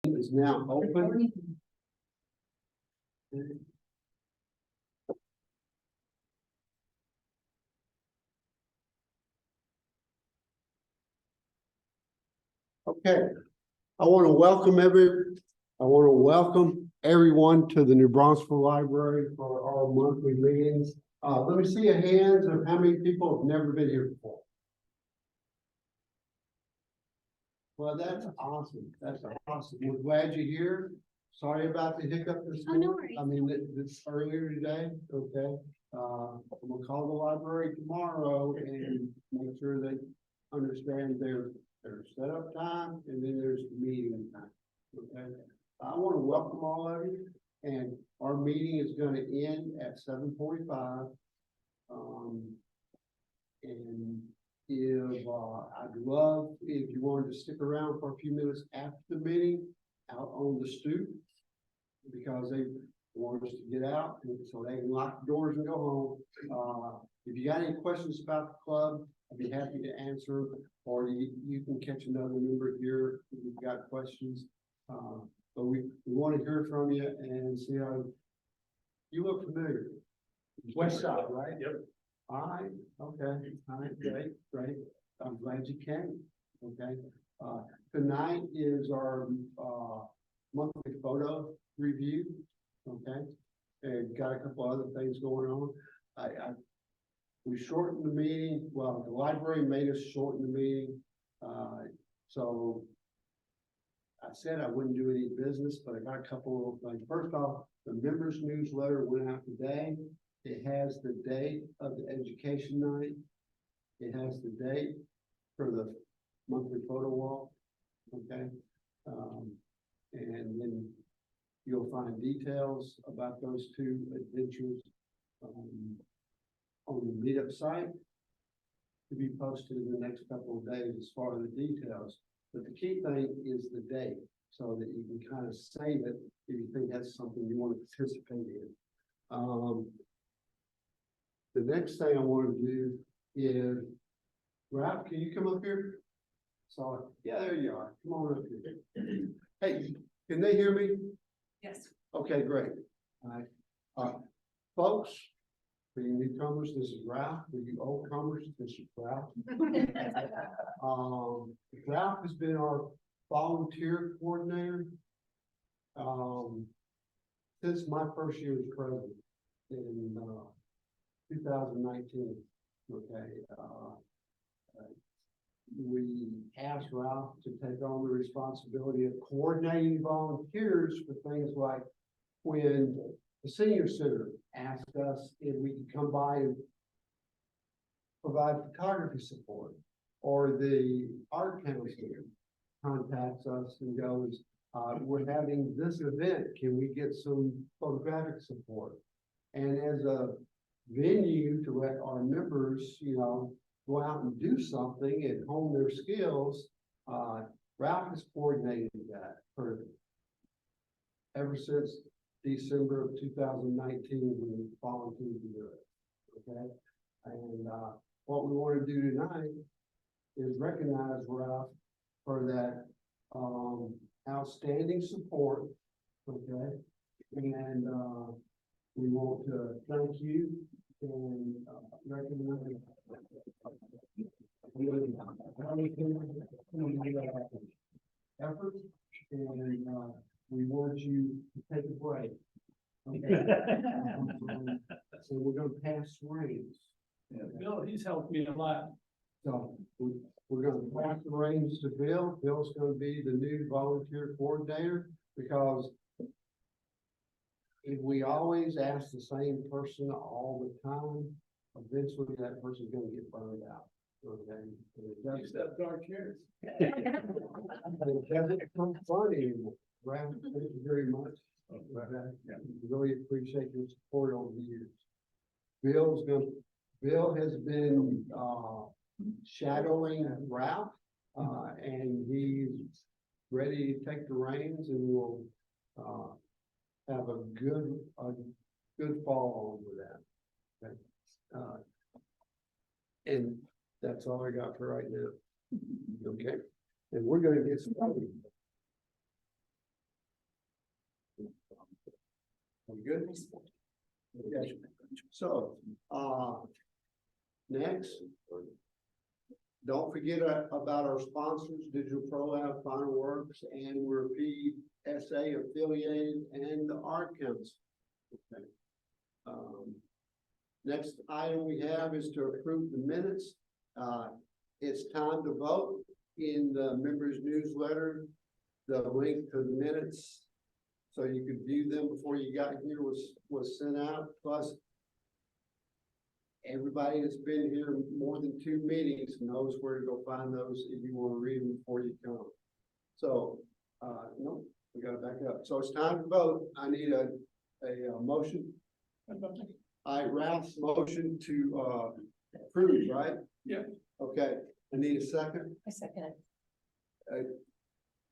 Is now open. Okay, I want to welcome everyone to the New Braunfels Library for our monthly meetings. Let me see a hands of how many people have never been here before. Well, that's awesome. That's awesome. We're glad you're here. Sorry about the hiccup this morning. No worries. I mean, this earlier today, okay? I'm gonna call the library tomorrow and make sure they understand their setup time and then there's meeting time, okay? I want to welcome all of you, and our meeting is gonna end at 7:45. And if, I'd love if you wanted to stick around for a few minutes after the meeting out on the stoop, because they want us to get out and so they can lock the doors and go home. If you got any questions about the club, I'd be happy to answer, or you can catch another member here if you've got questions. But we want to hear from you and see how you look familiar. West side, right? Yep. All right, okay, all right, great. I'm glad you came, okay? Tonight is our, monthly photo review, okay? And got a couple other things going on. We shortened the meeting, well, the library made us shorten the meeting. So I said I wouldn't do any business, but I got a couple of things. First off, the members newsletter went out today. It has the date of the education night. It has the date for the monthly photo walk, okay? And then you'll find details about those two adventures on the meetup site to be posted in the next couple of days as far as the details. But the key thing is the date, so that you can kind of save it if you think that's something you want to participate in. The next thing I want to do is, Ralph, can you come up here? Sorry. Yeah, there you are. Come on up here. Hey, can they hear me? Yes. Okay, great. All right. Folks, for you newcomers, this is Ralph. For you old comers, this is Ralph. Ralph has been our volunteer coordinator since my first year as president in 2019. Okay. We asked Ralph to take on the responsibility of coordinating volunteers for things like when the senior center asked us if we could come by and provide photography support, or the art council contacts us and goes, we're having this event, can we get some photographic support? And as a venue to let our members, go out and do something and hone their skills, Ralph has coordinated that for ever since December of 2019 when we volunteered to do it. Okay, and what we want to do tonight is recognize Ralph for that outstanding support. Okay, and we want to thank you and recognize effort, and we want you to take a break. Okay. So we're gonna pass reins. Yeah, Bill, he's helped me a lot. So we're gonna pass the reins to Bill. Bill's gonna be the new volunteer coordinator, because if we always ask the same person all the time, eventually that person's gonna get burned out. Okay. You step dark hairs. It doesn't become fun anymore. Ralph, thank you very much. Okay. Yeah. Really appreciate your support over the years. Bill has been shadowing Ralph, and he's ready to take the reins, and we'll have a good fall on with that. Okay. And that's all I got for right now. Okay, and we're gonna get started. We good? Okay. So, next, don't forget about our sponsors, Digital Pro Lab, Final Works, and we're PSA affiliated, and the Art Council. Okay. Next item we have is to approve the minutes. It's time to vote. In the members newsletter, the link to the minutes, so you could view them before you got here, was sent out. Plus, everybody that's been here more than 2 meetings knows where to go find those if you want to read them before you come. So, no, we got to back up. So it's time to vote. I need a motion. All right, Ralph's motion to approve, right? Yeah. Okay, I need a second. I second it.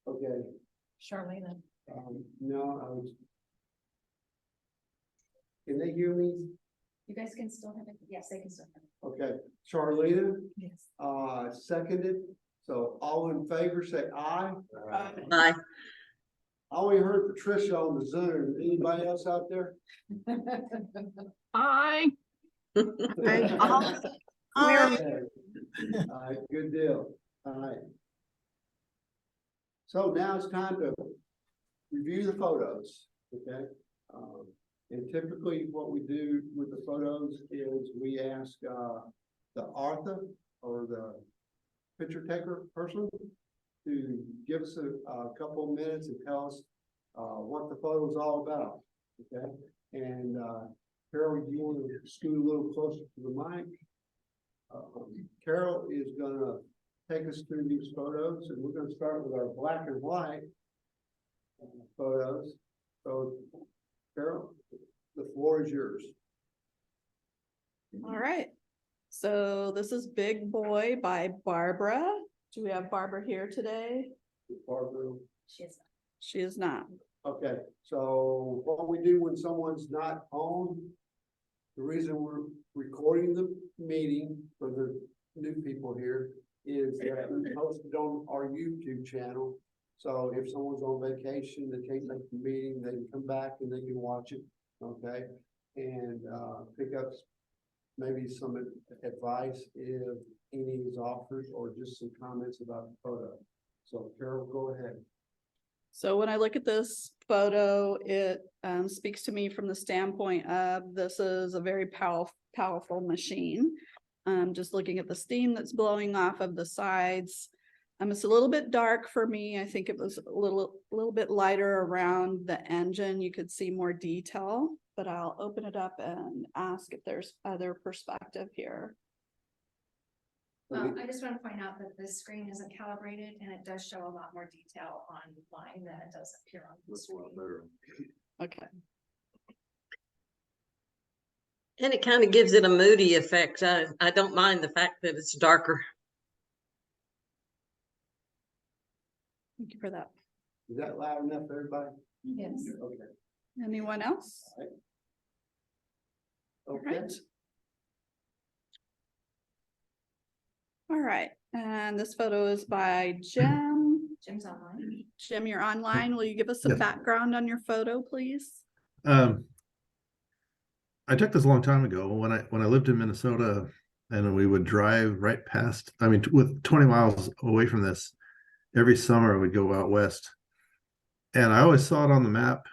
Okay, Charlene. no, I was. Can they hear me? You guys can still have it? Yes, they can still have it. Okay, Charlene, Yes. seconded. So all in favor, say aye. Aye. I only heard Patricia on the Zoom. Anybody else out there? Aye. Okay. All right, good deal. All right. So now it's time to review the photos, okay? And typically what we do with the photos is we ask, the author or the picture taker person to give us a couple of minutes and tell us, what the photo is all about, okay? And, Carol, you want to scoot a little closer to the mic? Carol is gonna take us through these photos, and we're gonna start with our black and white photos. So, Carol, the floor is yours. All right, so this is Big Boy by Barbara. Do we have Barbara here today? Barbara. She is not. Okay, so what we do when someone's not on, the reason we're recording the meeting for the new people here is that we post it on our YouTube channel. So if someone's on vacation, they can't make the meeting, they can come back and they can watch it, okay? And pick up maybe some advice if any is offered, or just some comments about the photo. So Carol, go ahead. So when I look at this photo, it speaks to me from the standpoint of this is a very powerful machine. Just looking at the steam that's blowing off of the sides. It's a little bit dark for me. I think it was a little bit lighter around the engine. You could see more detail, but I'll open it up and ask if there's other perspective here. I just want to point out that this screen isn't calibrated and it does show a lot more detail online than it does appear on the screen. Okay. And it kind of gives it a moody effect. I don't mind the fact that it's darker. Thank you for that. Is that loud enough for everybody? Yes. Okay. Anyone else? Okay. Right. All right, and this photo is by Jim. Jim's online. Jim, you're online. Will you give us some Yes. background on your photo, please? I took this a long time ago when I lived in Minnesota, and we would drive right past, I mean, with 20 miles away from this, every summer we'd go out west. And I always saw it on the map.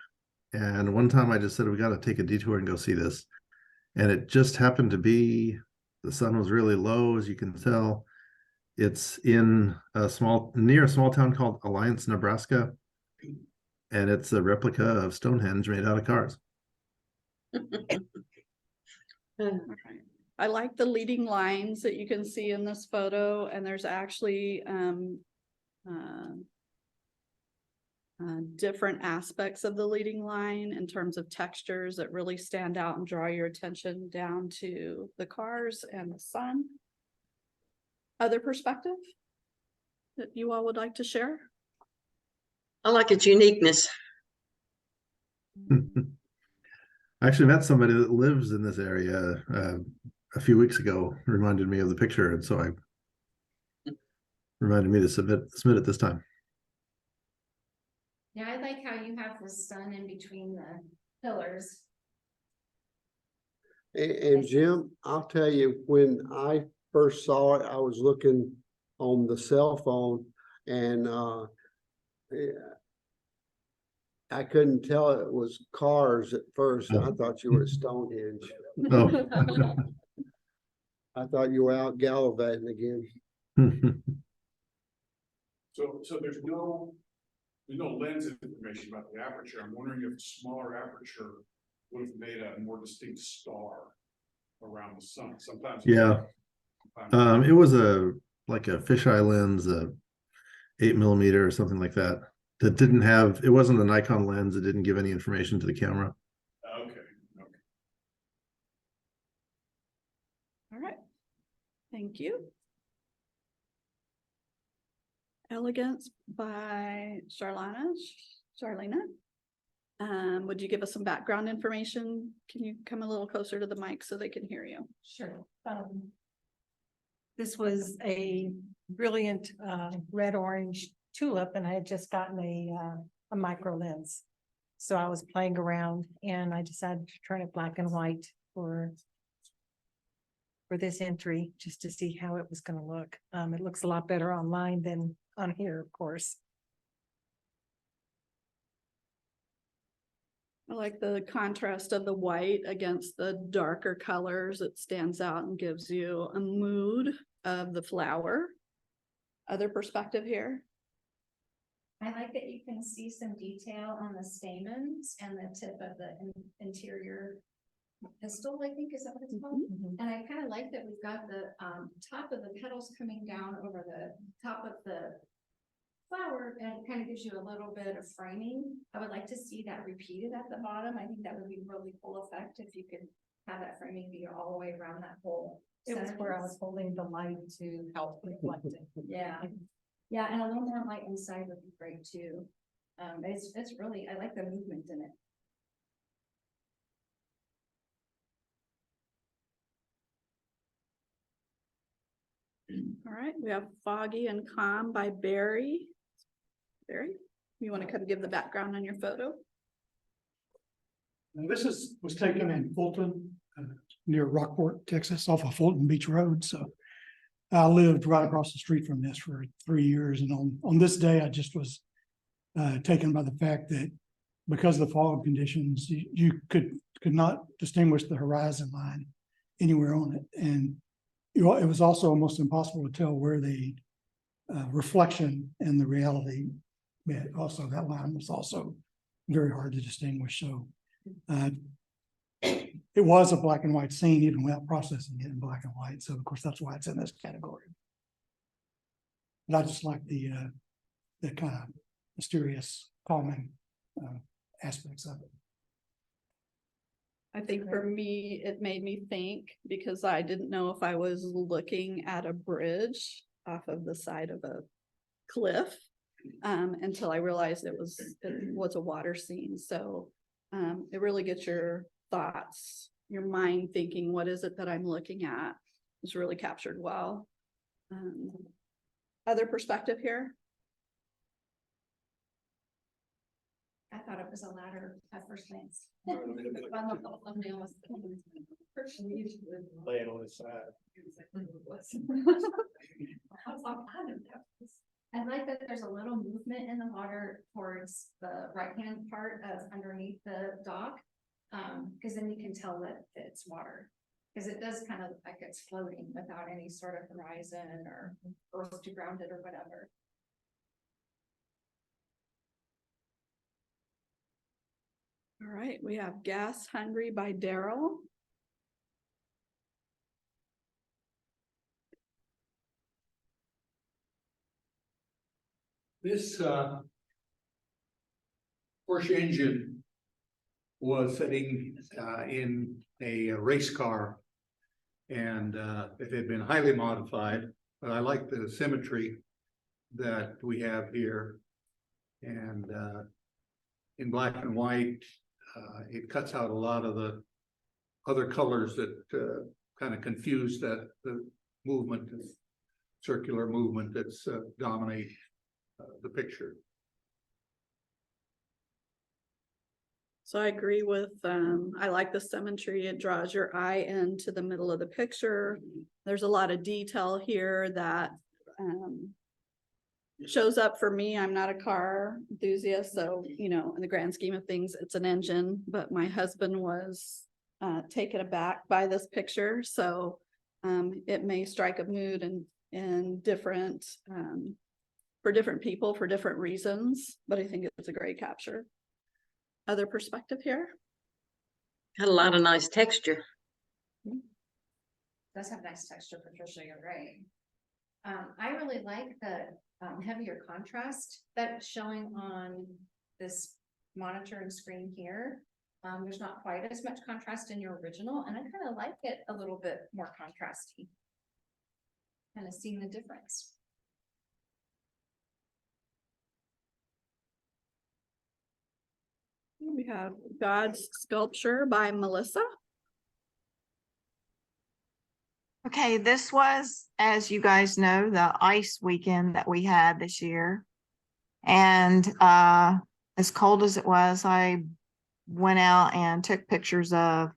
And one time I just said, we got to take a detour and go see this. And it just happened to be, the sun was really low, as you can tell. It's in near a small town called Alliance, Nebraska. And it's a replica of Stonehenge made out of cars. All right. I like the leading lines that you can see in this photo, and there's actually different aspects of the leading line in terms of textures that really stand out and draw your attention down to the cars and the sun. Other perspective that you all would like to share? I like its uniqueness. I actually met somebody that lives in this area a few weeks ago, reminded me of the picture, and so I reminded me to submit it this time. Yeah, I like how you have the sun in between pillars. And Jim, I'll tell you, when I first saw it, I was looking on the cell phone and, yeah, I couldn't tell it was cars at first. I thought you were at Stonehenge. Oh. I thought you were out gallivanting again. So there's no lens information about the aperture. I'm wondering if smaller aperture would have made a more distinct star around the sun. Sometimes. Yeah. It was like a fisheye lens, 8mm or something like that. That didn't have, it wasn't a Nikon lens. It didn't give any information to the camera. Okay. All right, thank you. Elegance by Charlena. Would you give us some background information? Can you come a little closer to the mic so they can hear you? Sure. This was a brilliant red-orange tulip, and I had just gotten a micro lens. So I was playing around and I decided to turn it black and white for this entry, just to see how it was going to look. It looks a lot better online than on here, of course. I like the contrast of the white against the darker colors. It stands out and gives you a mood of the flower. Other perspective here. I like that you can see some detail on the stamens and the tip of the interior pistil, I think is that what it's called? And I kind of like that we've got the top of the petals coming down over the top of the flower, and it kind of gives you a little bit of framing. I would like to see that repeated at the bottom. I think that would be a really cool effect if you could have that framing be all the way around that whole. It was where I centerpiece. was holding the light to help reflect it. Yeah, yeah, and a little more light inside would be great too. It's really, I like the movement in it. All right, we have Foggy and Calm by Barry. Barry, you want to kind of give the background on your photo? Now, this was taken in Fulton, near Rockport, Texas, off of Fulton Beach Road. So I lived right across the street from this for 3 years. And on this day, I just was taken by the fact that because of the fog conditions, you could not distinguish the horizon line anywhere on it. And it was also almost impossible to tell where the reflection and the reality met. Also, that line was also very hard to distinguish. So it was a black and white scene, even without processing it in black and white. So of course, that's why it's in this category. But I just like the kind of mysterious, calming aspects of it. I think for me, it made me think because I didn't know if I was looking at a bridge off of the side of a cliff until I realized it was a water scene. So it really gets your thoughts, your mind thinking, what is it that I'm looking at? It's really captured well. Other perspective here? I thought it was a ladder at first glance. Lay it on his side. I like that there's a little movement in the water towards the right-hand part of underneath the dock. Because then you can tell that it's water. Because it does kind of look like it's floating without any sort of horizon or earth to ground it or whatever. All right, we have Gas Hungry by Daryl. This Porsche engine was sitting in a race car, and it had been highly modified, but I like the symmetry that we have here. And in black and white, it cuts out a lot of the other colors that kind of confuse the movement, circular movement that's dominate the picture. So I agree with, I like the symmetry. It draws your eye into the middle of the picture. There's a lot of detail here that, shows up for me. I'm not a car enthusiast, so, you know, in the grand scheme of things, it's an engine, but my husband was taken aback by this picture, so it may strike a mood in different, for different people for different reasons, but I think it's a great capture. Other perspective here? Got a lot of nice texture. Does have nice texture, Patricia, you're right. I really like the heavier contrast that's showing on this monitor and screen here. There's not quite as much contrast in your original, and I kind of like it a little bit more contrasty. Kind of seeing the difference. We have God's Sculpture by Melissa. Okay, this was, as you guys know, the ice weekend that we had this year. And as cold as it was, I went out and took pictures of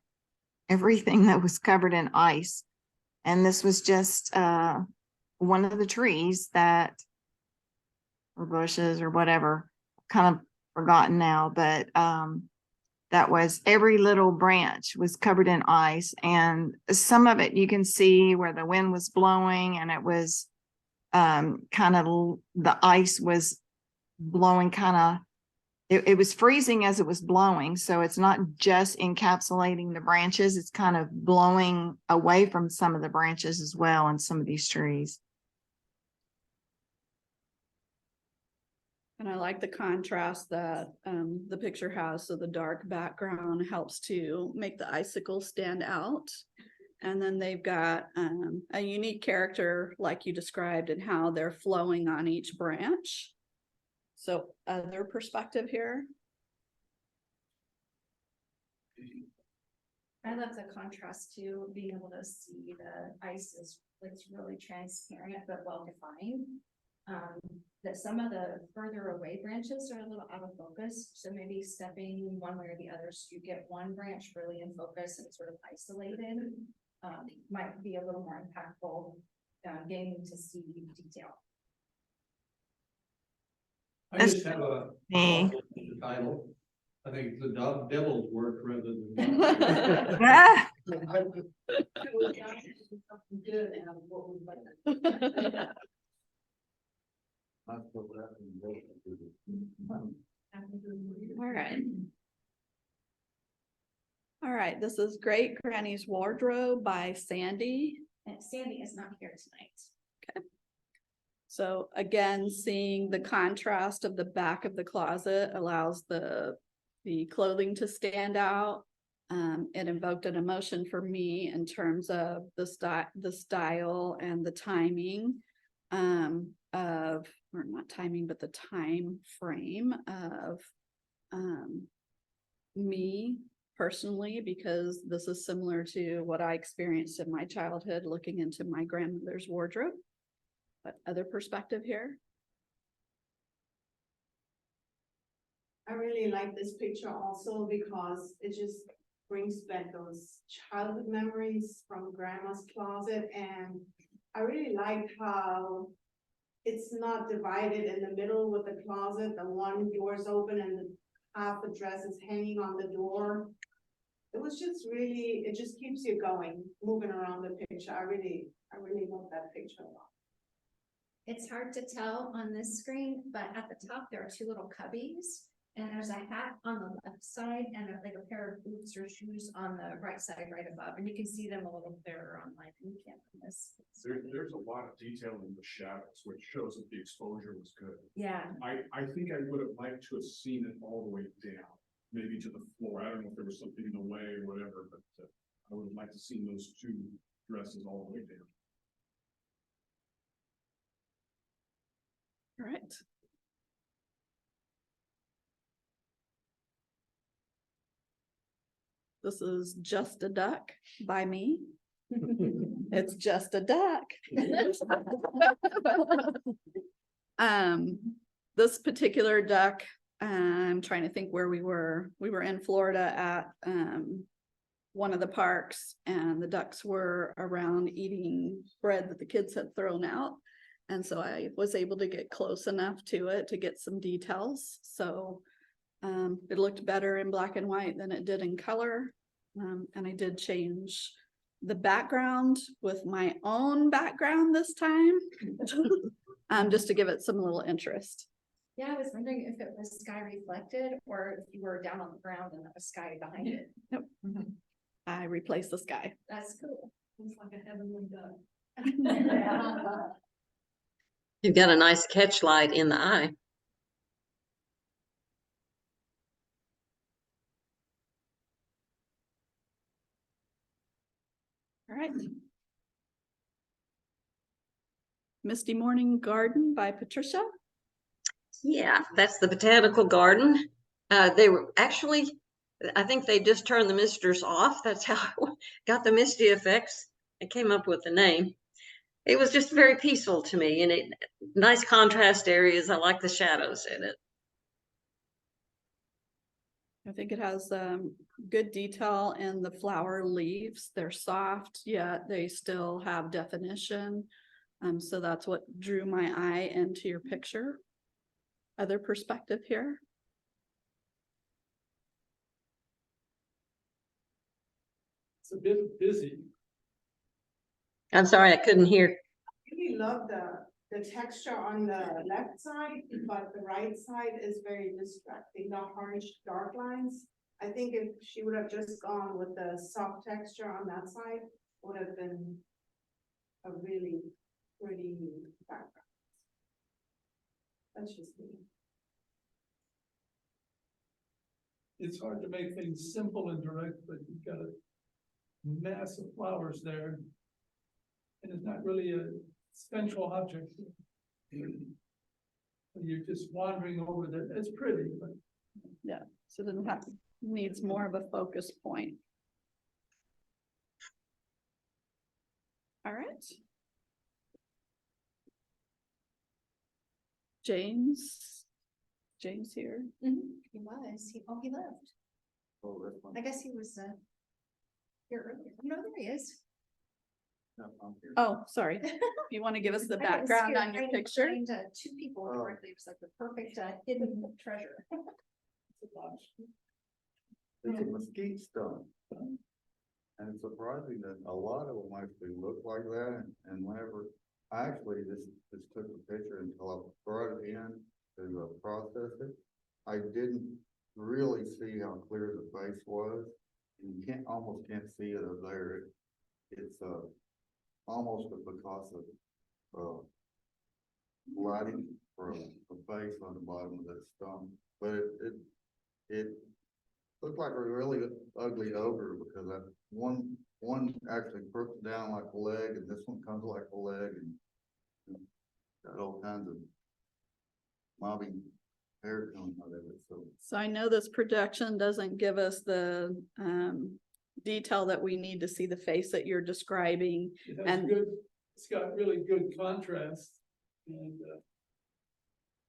everything that was covered in ice. And this was just one of the trees that, or bushes or whatever, kind of forgotten now, but that was every little branch was covered in ice, and some of it you can see where the wind was blowing, and it was kind of, the ice was blowing kind of, it was freezing as it was blowing, so it's not just encapsulating the branches, it's kind of blowing away from some of the branches as well in some of these trees. And I like the contrast that the picture has. So the dark background helps to make the icicles stand out. And then they've got a unique character like you described and how they're flowing on each branch. So other perspective here. I love the contrast too, being able to see the ice is, it's really transparent but well defined. That some of the further away branches are a little out of focus, so maybe stepping one way or the other, so you get one branch really in focus and sort of isolated, might be a little more impactful, getting to see detail. I just have a title. I think it's the devil's work rather than. All right, this is Great Granny's Wardrobe by Sandy. And Sandy is not here tonight. Okay. So again, seeing the contrast of the back of the closet allows the clothing to stand out. It invoked an emotion for me in terms of the style and the timing of, or not timing, but the time frame of me personally, because this is similar to what I experienced in my childhood looking into my grandmother's wardrobe. But other perspective here. I really like this picture also because it just brings back those childhood memories from grandma's closet, and I really like how it's not divided in the middle with the closet, the one door's open and half the dress is hanging on the door. It was just really, it just keeps you going, moving around the picture. I really love that picture a lot. It's hard to tell on this screen, but at the top, there are two little cubbies. And there's a hat on the left side and like a pair of boots or shoes on the right side, right above. And you can see them a little clearer online. You can't on this. There's a lot of detail in the shadows, which shows that the exposure was good. Yeah. I think I would have liked to have seen it all the way down, maybe to the floor. I don't know if there was something in the way or whatever, but I would have liked to see those two dresses all the way down. All right. This is Just a Duck by me. It's just a duck. This particular duck I'm trying to think where we were. We were in Florida at one of the parks, and the ducks were around eating bread that the kids had thrown out. And so I was able to get close enough to it to get some details. So it looked better in black and white than it did in color. And I did change the background with my own background this time, just to give it some little interest. Yeah, I was wondering if it was sky reflected or if you were down on the ground and there was sky behind it. Nope. I replaced the sky. That's cool. It's like a heavenly dove. You've got a nice catch light in the eye. All right. Misty Morning Garden by Patricia. Yeah, that's the botanical garden. They were actually, I think they just turned the misters off. That's how I got the misty effects. I came up with the name. It was just very peaceful to me, and it nice contrast areas. I like the shadows in it. I think it has good detail in the flower leaves. They're soft, yet they still have definition. So that's what drew my eye into your picture. Other perspective here. It's a bit busy. I'm sorry, I couldn't hear. I really love the texture on the left side, but the right side is very distracting, the harsh dark lines. I think if she would have just gone with the soft texture on that side, would have been a really pretty background. That's just me. It's hard to make things simple and direct, but you've got a mass of flowers there. And it's not really a central object. You're just wandering over that. It's pretty, but Yeah, so then that needs more of a focus point. All right. James here. He was, he left. I guess he was here earlier. No, there he is. Oh, sorry. You want to give us the I was background here on your trying to picture? find, two people correctly. It was like the perfect hidden treasure. It's a mesquite stump. And it's surprising that a lot of them actually look like that, and whenever, I actually just took the picture until I brought it in to process it. I didn't really see how clear the face was, and you almost can't see it up there. It's almost because of lighting from the face on the bottom of that stump, but it looked like a really ugly ogre, because that one actually crooks down like a leg, and this one comes like a leg, and got all kinds of mobbing hair coming out of it. So I know this projection doesn't give us the detail that we need to see the face that you're describing. it has And it's got really good contrast. And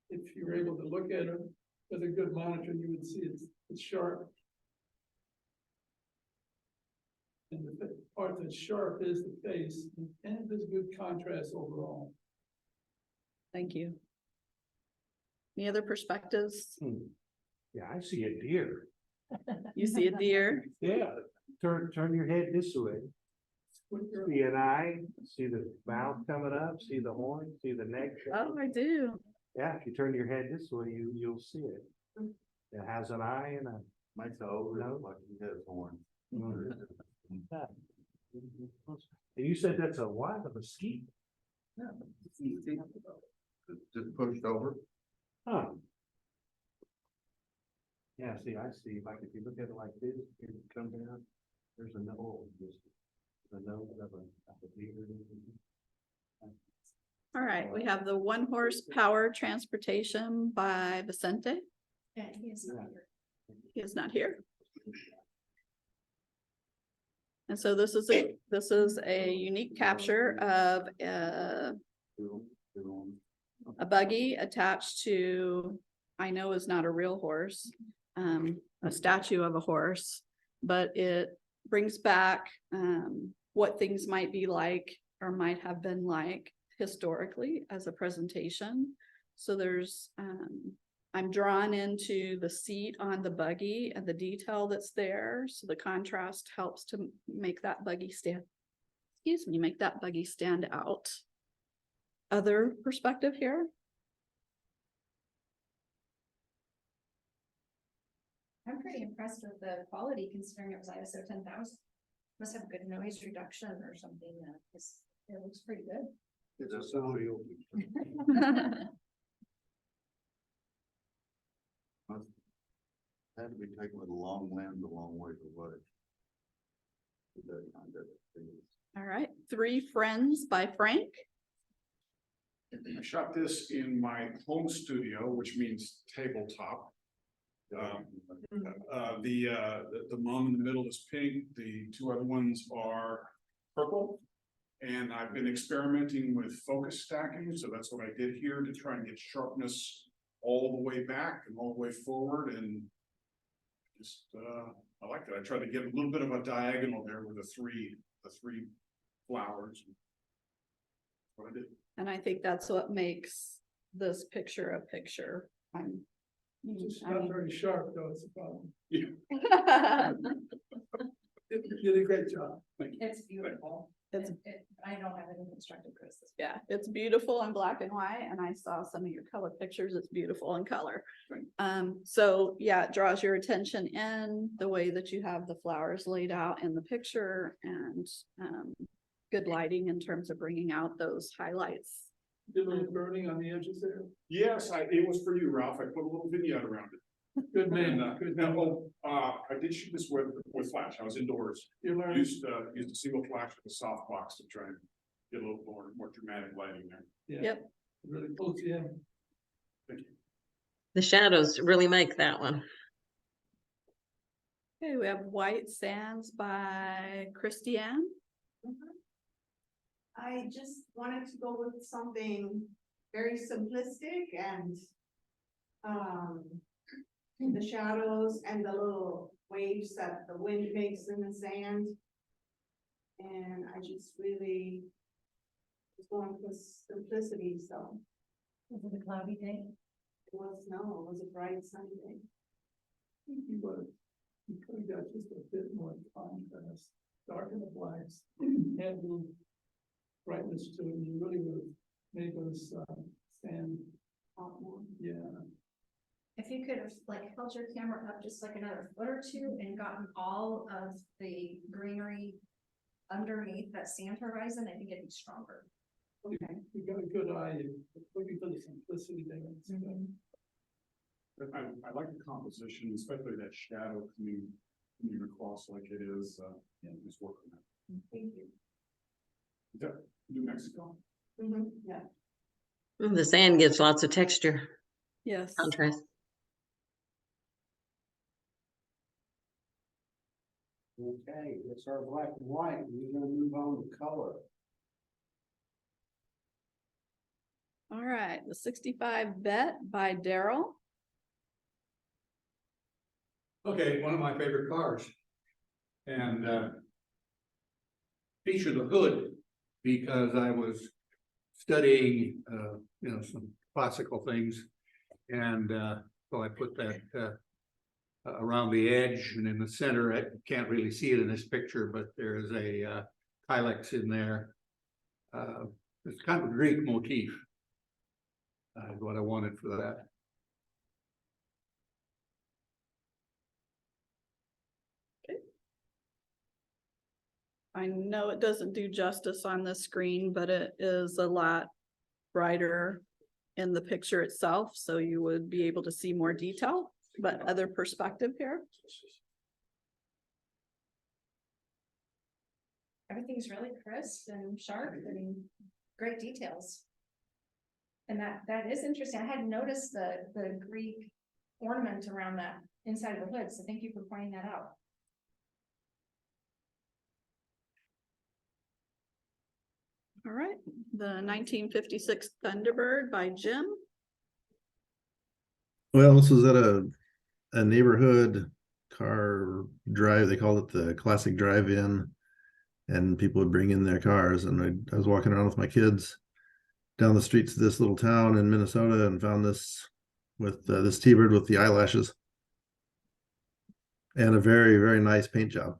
if you're able to look at it with a good monitor, you would see it's sharp. And the part that's sharp is the face, and there's good contrast overall. thank you. Any other perspectives? Yeah, I see a deer. You see a deer? Yeah, turn your head this way. See an eye, see the mouth coming up, see the horn, see the neck. Oh, I do. Yeah, if you turn your head this way, you'll see it. It has an eye and a. Makes the ogre look like he has horns. And you said that's a what, a mesquite? Yeah, just pushed over. Huh. Yeah, see, I see, like, if you look at it like this, it come down, there's a nose, the nose of a deer. All right, we have the 1 horsepower transportation by Vicente. Yeah, he is not here. He is not here. And so this is a unique capture of a buggy attached to I know is not a real horse, a statue of a horse, but it brings back what things might be like or might have been like historically as a presentation. So there's, I'm drawn into the seat on the buggy and the detail that's there. So the contrast helps to make that buggy stand, excuse me, make that buggy stand out. Other perspective here? I'm pretty impressed with the quality considering it was ISO 10,000. Must have good noise reduction or something. It looks pretty good. It's a Saudi open. Had to be taken with a long lens, a long way away. That kind of thing. All right, Three Friends by Frank. I shot this in my home studio, which means tabletop. The mom in the middle is pink, the two other ones are purple. And I've been experimenting with focus stacking, so that's what I did here to try and get sharpness all the way back and all the way forward, and just I like that. I tried to get a little bit of a diagonal there with the three flowers. That's what I did. And I think that's what makes this picture a picture. It's not very sharp though, it's a problem. Yeah. You did a great job. Thank you. It's beautiful. I don't have any constructive criticism. Yeah, it's beautiful in black and white, and I saw some of your color pictures. It's beautiful in color. So yeah, it draws your attention in the way that you have the flowers laid out in the picture, and good lighting in terms of bringing out those highlights. Did a little burning on the edges there. Yes, it was for you, Ralph. I put a little vignette around it. Good man. I did shoot this with flash. I was indoors. You learned. Used a single flash with a softbox to try and get a little more dramatic lighting there. Yeah. Yep. Really pulls you in. Thank you. The shadows really make that one. Okay, we have White Sands by Christiane. I just wanted to go with something very simplistic and the shadows and the little waves that the wind makes in the sand. And I just really was going for simplicity, so. Was it a cloudy day? It was a bright sunny day. You could have got just a bit more contrast, darken the blacks, add a little brightness to it, and you really would have made those stand out more. Yeah. If you could have like held your camera up just like another foot or two and gotten all of the greenery underneath that sand horizon, I think it'd be stronger. Okay. You got a good eye, looking for the simplicity there. I like the composition, especially that shadow coming across like it is. Just work on that. Thank you. Is that New Mexico? Yeah. The sand gives lots of texture, Yes. contrast. Okay, it's our black and white. We're gonna move on to color. All right, the 65 Bet by Daryl. Okay, one of my favorite cars. And feature the hood because I was studying, some classical things. And so I put that around the edge and in the center. I can't really see it in this picture, but there's a Kylex in there. It's kind of a Greek motif. Is what I wanted for that. I know it doesn't do justice on the screen, but it is a lot brighter in the picture itself, so you would be able to see more detail, but other perspective here. Everything's really crisp and sharp and great details. And that is interesting. I hadn't noticed the Greek ornament around that inside of the hood, so thank you for pointing that out. All right, the 1956 Thunderbird by Jim. Well, this was at a neighborhood car drive. They called it the classic drive-in, and people would bring in their cars. And I was walking around with my kids down the streets of this little town in Minnesota and found this with this T-bird with the eyelashes and a very, very nice paint job.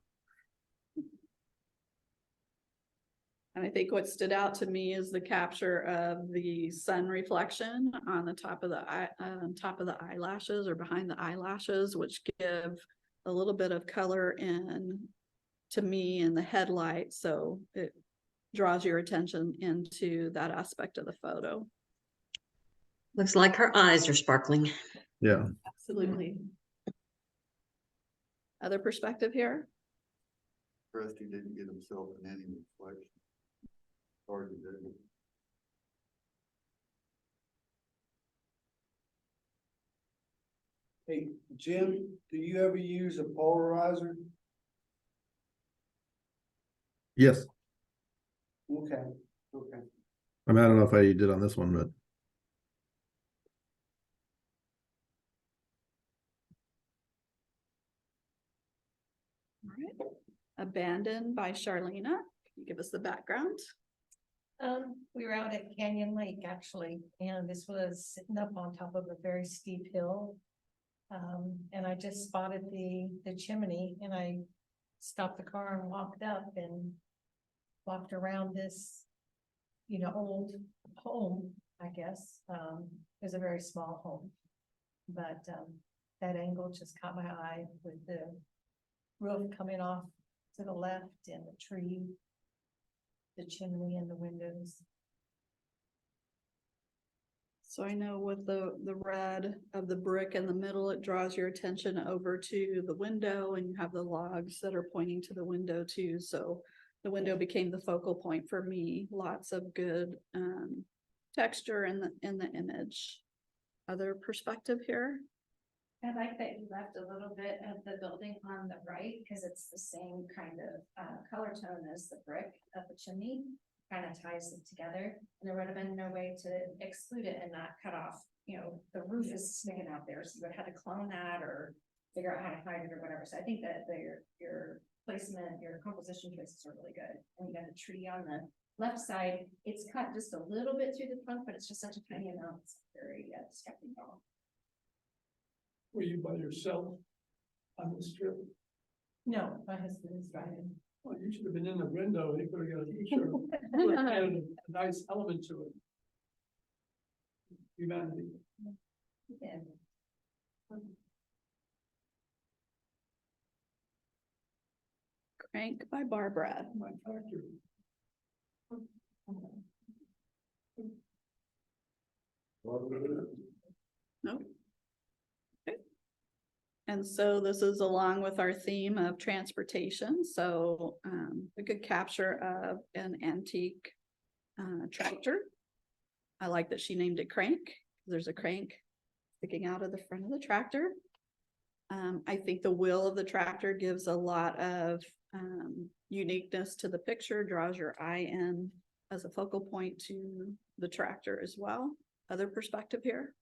And I think what stood out to me is the capture of the sun reflection on the top of the eye, on top of the eyelashes or behind the eyelashes, which give a little bit of color in to me in the headlight. So it draws your attention into that aspect of the photo. Looks like her eyes are sparkling. Yeah. Absolutely. Other perspective here? Rusty didn't get himself in any reflection. Hard to do. Hey, Jim, do you ever use a polarizer? Yes. Okay, okay. I mean, I don't know if I did on this one, but All right. Abandoned by Charlena. Can you give us the background? We were out at Canyon Lake actually, and this was sitting up on top of a very steep hill. And I just spotted the chimney and I stopped the car and walked up and walked around this, you know, old home, I guess. It was a very small home, but, that angle just caught my eye with the roof coming off to the left and the tree, the chimney and the windows. So I know with the red of the brick in the middle, it draws your attention over to the window and you have the logs that are pointing to the window too. So the window became the focal point for me. Lots of good texture in the image. Other perspective here? I like that you left a little bit of the building on the right, because it's the same kind of color tone as the brick of the chimney, kind of ties it together. And there would have been no way to exclude it and not cut off, you know, the roof is sticking out there, so you would have had to clone that or figure out how to hide it or whatever. So I think that your placement, your composition choices are really good. And you got a tree on the left side, it's cut just a little bit through the trunk, but it's just such a tiny amount, it's very distracting. Were you by yourself on this trip? No, my husband is driving. Well, you should have been in the window. You could have got a picture. Would have added a nice element to it. Humanity. Yeah. Crank by Barbara. My factory. No. Okay. And so this is along with our theme of transportation. So a good capture of an antique tractor. I like that she named it Crank. There's a crank sticking out of the front of the tractor. I think the wheel of the tractor gives a lot of uniqueness to the picture, draws your eye in as a focal point to the tractor as well. Other perspective here?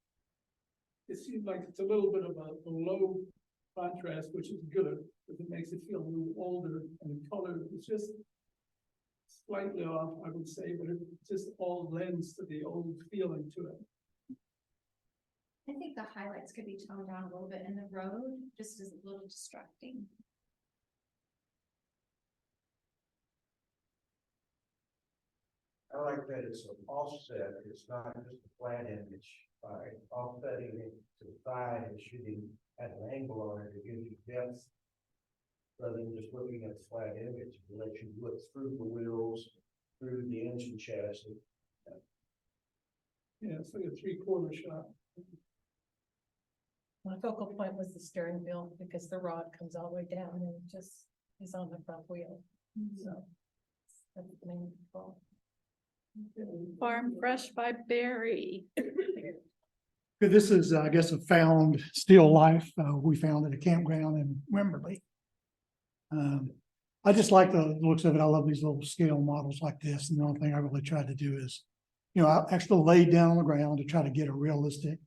It seems like it's a little bit of a low contrast, which is good, because it makes it feel a little older, and the color is just slightly off, I would say, but it just all lends to the old feeling to it. I think the highlights could be toned down a little bit in the road, just as a little distracting. I like that it's an offset, it's not just a flat image, by offsetting it to the side and shooting at an angle on it to give you depth. Rather than just looking at the flat image, it lets you look through the wheels, through the engine chassis. Yeah, it's like a 3/4 shot. My focal point was the steering wheel because the rod comes all the way down and it just is on the front wheel. So that's the main control. Farm Fresh by Barry. This is, I guess, a found still life. We found at a campground in Wimberley. I just like the looks of it. I love these little scale models like this. And the only thing I really tried to do is, you know, I actually laid down on the ground to try to get a realistic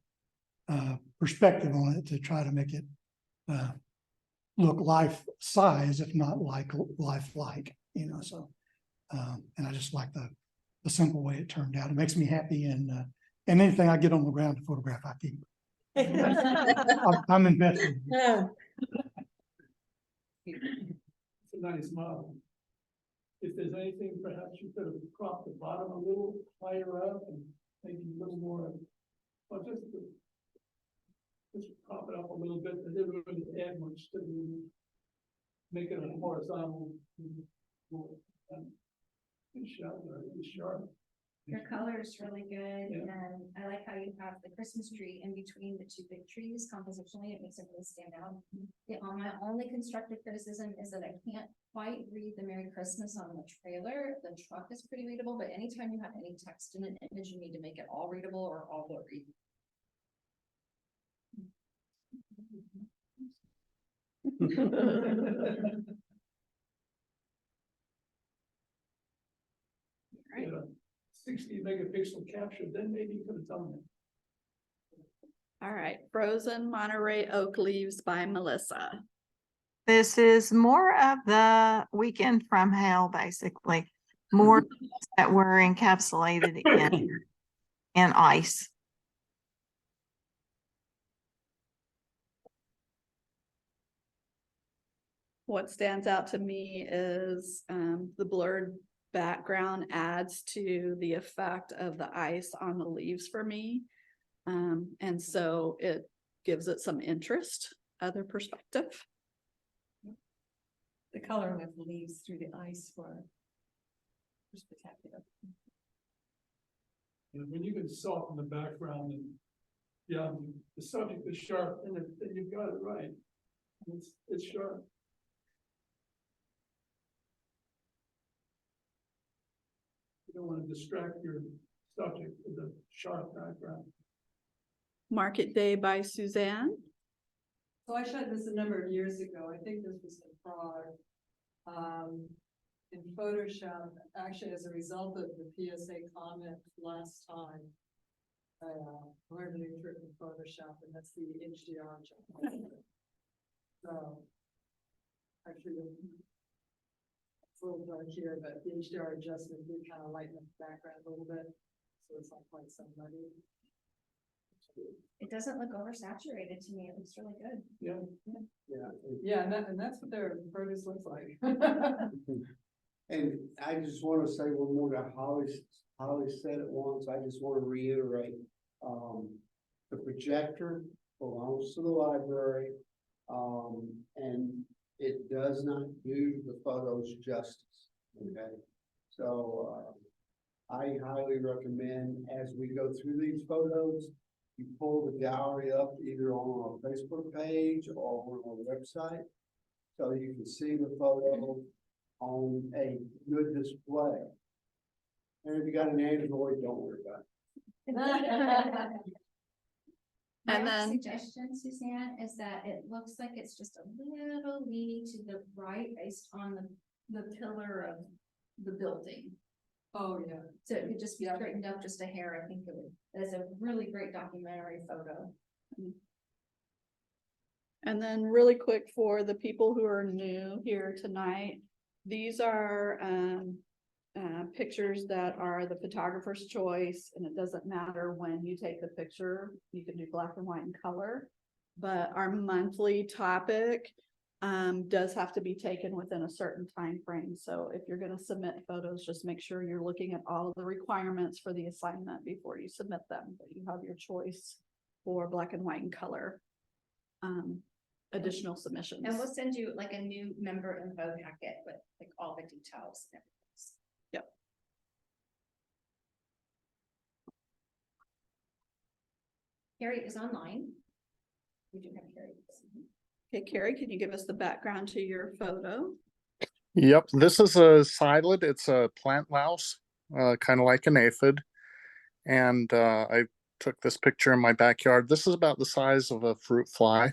perspective on it to try to make it look life size, if not like lifelike, you know, so. And I just like the simple way it turned out. It makes me happy, and anything I get on the ground to photograph, I keep. I'm invested. It's a nice model. If there's anything, perhaps you could have cropped the bottom a little higher up and maybe a little more, or just prop it up a little bit. It didn't really add much to the, make it a horizontal. It's sharp, it's sharp. Your color is really good, Yeah. and I like how you have the Christmas tree in between the two big trees compositionally. It makes it really stand out. My only constructive criticism is that I can't quite read the Merry Christmas on the trailer. The truck is pretty readable, but anytime you have any text in an image, you need to make it all readable or all blurry. Right. 60 megapixel capture, then maybe you could have done that. All right, Frozen Monterey Oak Leaves by Melissa. This is more of the weekend from hell, basically. More that were encapsulated in ice. What stands out to me is the blurred background adds to the effect of the ice on the leaves for me. And so it gives it some interest, other perspective. The coloring of the leaves through the ice was spectacular. And when you can soften the background and, yeah, the subject is sharp, and then you've got it right. It's sharp. You don't want to distract your subject with a sharp background. Market Day by Suzanne. So I shot this a number of years ago. I think this was in Prague. In Photoshop, actually as a result of the PSA comment last time, I learned a new trick in Photoshop, and that's the HDR adjustment. So actually, it's a little dark here, but the HDR adjustment did kind of lighten up the background a little bit, so it's not quite so muddy. It doesn't look oversaturated to me. It looks really good. Yeah, and that's what their produce looks like. And I just want to say one more that Holly said it once. I just want to reiterate, the projector belongs to the library. And it does not do the photos justice, okay? So, I highly recommend as we go through these photos, you pull the gallery up either on our Facebook page or on our website, so you can see the photo on a good display. And if you got an Android, don't worry about it. And My then- suggestion, Suzanne, is that it looks like it's just a little leaning to the right based on the pillar of the building. Oh, yeah. So it could just be straightened up just a hair. I think it would, that's a really great documentary photo. And then really quick for the people who are new here tonight, these are pictures that are the photographer's choice, and it doesn't matter when you take the picture, you can do black and white and color. But our monthly topic does have to be taken within a certain time frame. So if you're going to submit photos, just make sure you're looking at all of the requirements for the assignment before you submit them. But you have your choice for black and white and color additional submissions. And we'll send you like a new member info packet with like all the details and everything. Yep. Carrie is online. We do have Carrie. Okay, Carrie, can you give us the background to your photo? Yep, this is a silid. It's a plant louse, kind of like an aphid. And I took this picture in my backyard. This is about the size of a fruit fly.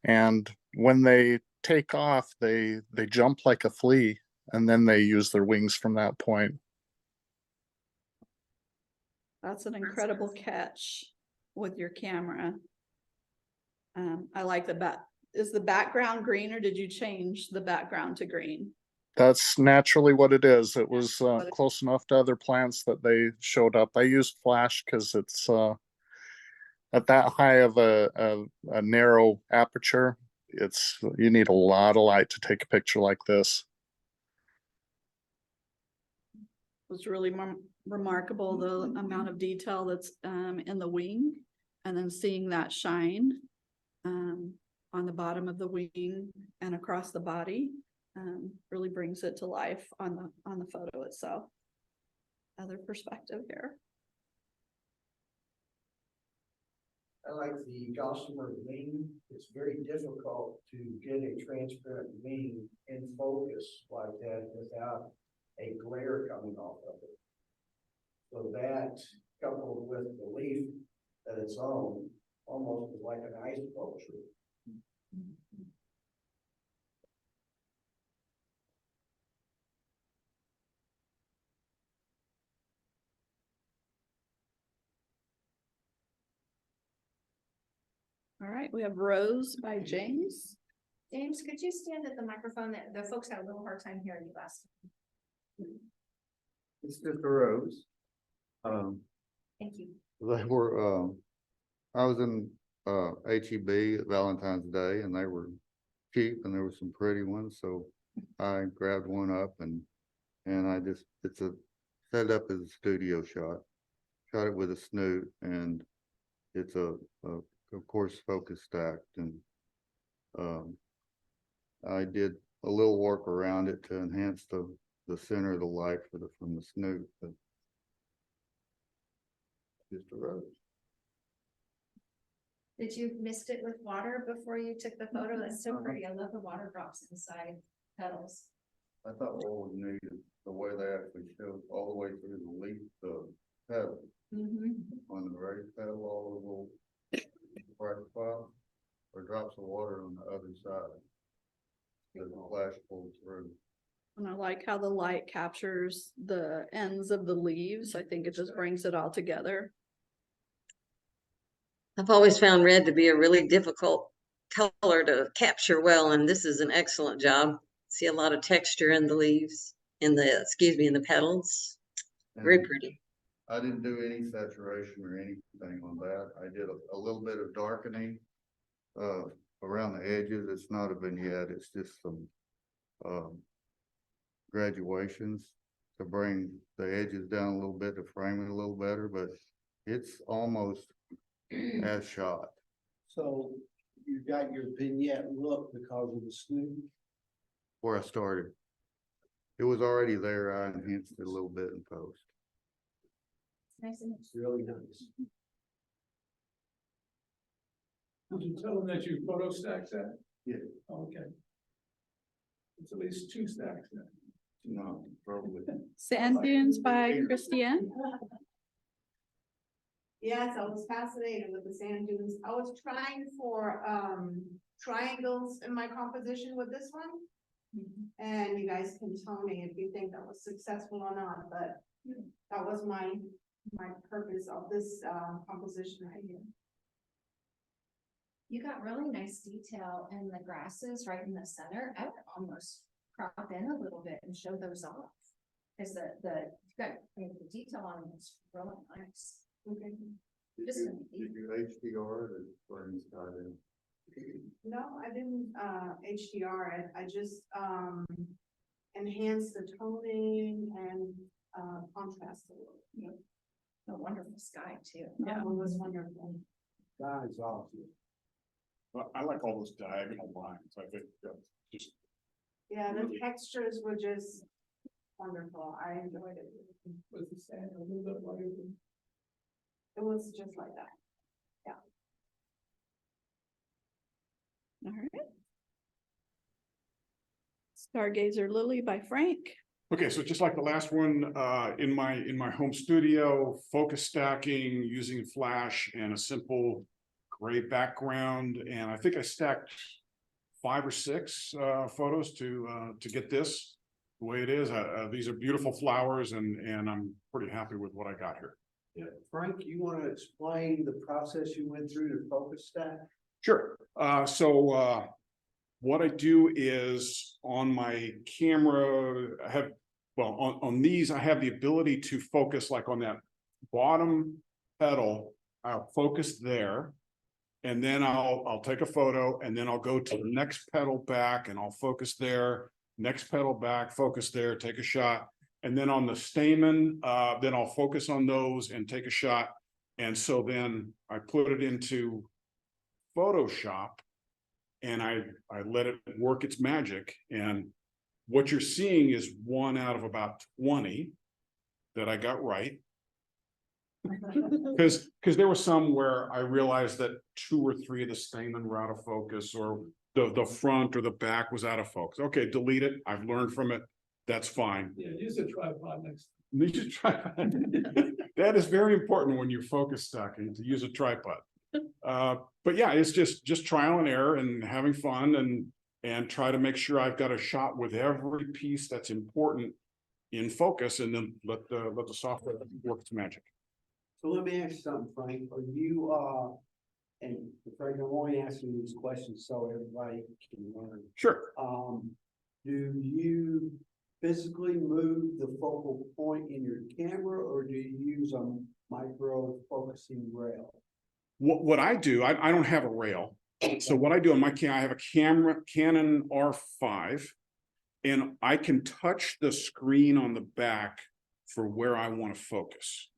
And when they take off, they jump like a flea, and then they use their wings from that point. That's an incredible catch. with your camera. I like is the background green, or did you change the background to green? That's naturally what it is. It was close enough to other plants that they showed up. I used flash because it's at that high of a narrow aperture. You need a lot of light to take a picture like this. It was really remarkable, the amount of detail that's in the wing, and then seeing that shine on the bottom of the wing and across the body really brings it to life on the photo itself. Other perspective here. I like the gossamer wing. It's very difficult to get a transparent wing in focus like that without a glare coming off of it. So that, coupled with the leaf that it's on, almost is like an ice sculpture. All right, we have Rose by James. James, could you stand at the microphone? That the folks had a little hard time hearing you last time. It's just a rose. Thank you. They were, I was in, HEB at Valentine's Day, and they were cheap, and there were some pretty ones, so I grabbed one up, and it's set up as a studio shot. Shot it with a snoot, and it's of course focus stacked, and I did a little work around it to enhance the center of the light from the snoot, but just a rose. Did you mist it with water before you took the photo? That's so pretty. I love the water drops inside petals. I thought what was neat is the way they actually showed all the way through the leaf, the petal. On the right petal, all the little bright spots or drops of water on the other side. The flash pulled through. And I like how the light captures the ends of the leaves. I think it just brings it all together. I've always found red to be a really difficult color to capture well, and this is an excellent job. See a lot of texture in the leaves, in the petals. Very pretty. I didn't do any saturation or anything on that. I did a little bit of darkening around the edges. It's not a vignette, it's just some graduations to bring the edges down a little bit to frame it a little better, but it's almost as shot. So you got your vignette look because of the snoot? Where I started. It was already there. I enhanced it a little bit in post. Nice and It's really nice. Did you tell them that you photo stacked that? Yeah. Okay. It's at least 2 stacks then. No, probably. Sand Dunes by Christiane. Yes, I was fascinated with the sand dunes. I was trying for triangles in my composition with this one. And you guys can tell me if you think that was successful or not, but that was my purpose of this composition right here. you got really nice detail in the grasses right in the center. I would almost crop in a little bit and show those off. Cause you got the detail on them is really nice. Okay. Did you HDR the burning sky in? No, I didn't HDR it. I just enhanced the toning and contrast a little. Yeah. A wonderful sky too. Yeah, it was wonderful. That is awesome. But I like all those diagonal lines. I think just. Yeah, the textures were just wonderful. I enjoyed it. Was the sand a little bit lighter than? It was just like that. All right. Stargazer Lily by Frank. Okay, so just like the last one, in my home studio, focus stacking using flash and a simple gray background, and I think I stacked 5 or 6 photos to get this the way it is. These are beautiful flowers, and I'm pretty happy with what I got here. Yeah, Frank, you want to explain the process you went through to focus stack? Sure. What I do is on my camera, I have, well, on these, I have the ability to focus like on that bottom pedal. I'll focus there. And then I'll take a photo and then I'll go to the next pedal back and I'll focus there, next pedal back, focus there, take a shot. And then on the stamen, then I'll focus on those and take a shot. And so then I put it into Photoshop and I let it work its magic. And what you're seeing is 1 out of about 20 that I got right. Because there were some where I realized that 2 or 3 of the stamen were out of focus, or the front or the back was out of focus. Okay, delete it. I've learned from it. That's fine. Yeah, use a tripod next. You should try. That is very important when you're focus stacking, to use a tripod. But yeah, it's just trial and error and having fun and try to make sure I've got a shot with every piece that's important in focus, and then let the software work its magic. So let me ask you something, Frank. Are you, and Frank, I'm only asking these questions so everybody can learn. Sure. Do you physically move the focal point in your camera, or do you use a micro focusing rail? What I do, I don't have a rail. So what I do on my camera, I have a Canon R5, and I can touch the screen on the back for where I want to focus.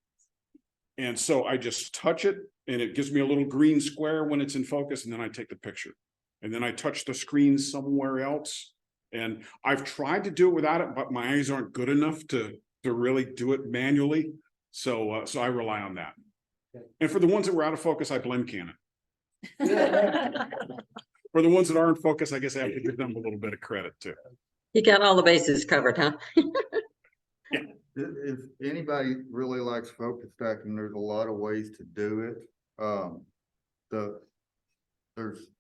And so I just touch it and it gives me a little green square when it's in focus, and then I take the picture. And then I touch the screen somewhere else. And I've tried to do it without it, but my eyes aren't good enough to really do it manually. So I rely on that. And for the ones that were out of focus, I blame Canon. For the ones that are in focus, I guess I have to give them a little bit of credit too. You got all the bases covered, huh? If anybody really likes focus stacking, there's a lot of ways to do it. There's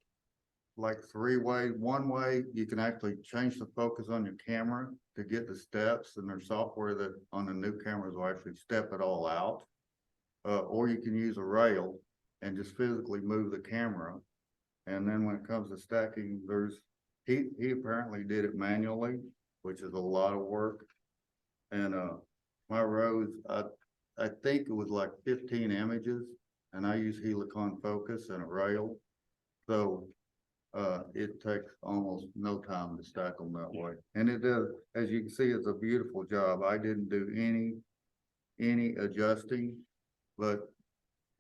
like 3 ways. One way, you can actually change the focus on your camera to get the steps, and there's software that on the new cameras will actually step it all out. Or you can use a rail and just physically move the camera. And then when it comes to stacking, he apparently did it manually, which is a lot of work. And my rows, I think it was like 15 images, and I use Helicon focus and a rail. So it takes almost no time to stack them that way. And it does, as you can see, it's a beautiful job. I didn't do any adjusting, but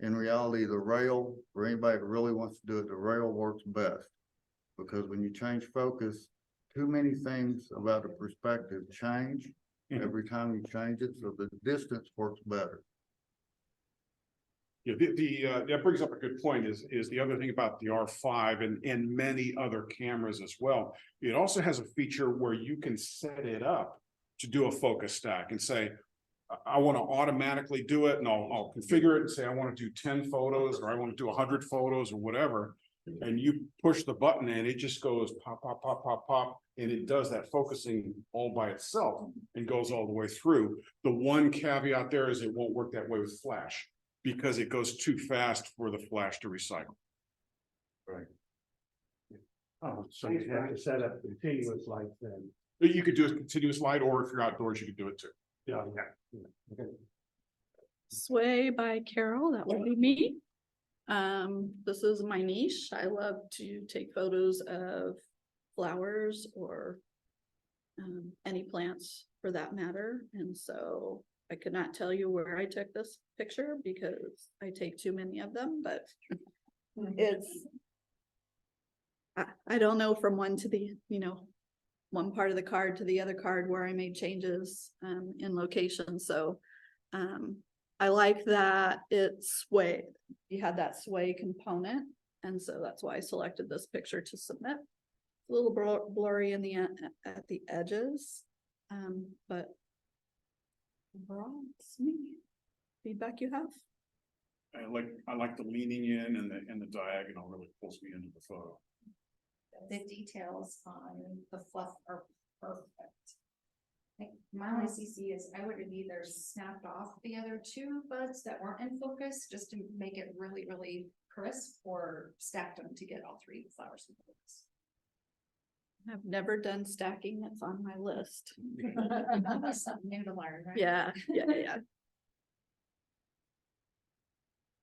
in reality, the rail, for anybody that really wants to do it, the rail works best. Because when you change focus, too many things about the perspective change every time you change it, so the distance works better. Yeah, that brings up a good point, is the other thing about the R5 and many other cameras as well. It also has a feature where you can set it up to do a focus stack and say, I want to automatically do it, and I'll configure it and say, I want to do 10 photos, or I want to do 100 photos or whatever. And you push the button and it just goes pop, pop, pop, pop, pop. And it does that focusing all by itself and goes all the way through. The one caveat there is it won't work that way with flash, because it goes too fast for the flash to recycle. Right. Oh, so you have to set up continuous lights then. You could do a continuous light, or if you're outdoors, you could do it too. Yeah. Okay. Sway by Carol, that would be me. This is my niche. I love to take photos of flowers or any plants for that matter. And so I could not tell you where I took this picture because I take too many of them, but it's, I don't know from one to the, one part of the card to the other card where I made changes in location. So I like that it's sway. You had that sway component. And so that's why I selected this picture to submit. A little blurry in the at the edges, but overall, it's me. Feedback you have? I like the leaning in and the diagonal really pulls me into the photo. The details on the fluff are perfect. Like my only CC is I would have either snapped off the other two buds that weren't in focus just to make it really, really crisp, or stacked them to get all three flowers in focus. I've never done stacking. That's on my list. That's something new to learn, right? Yeah.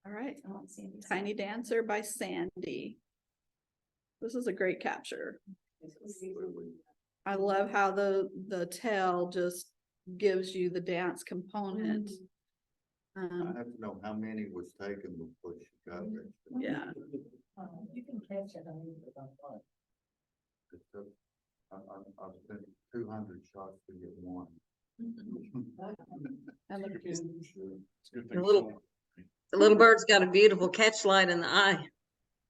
All right, I won't see any. Tiny Dancer by Sandy. This is a great capture. I love how the tail just gives you the dance component. I have to know how many was taken before she got there. Yeah. You can catch it on YouTube. It took, I've spent 200 shots to get one. And look, It's a good The thing. little bird's got a beautiful catch light in the eye.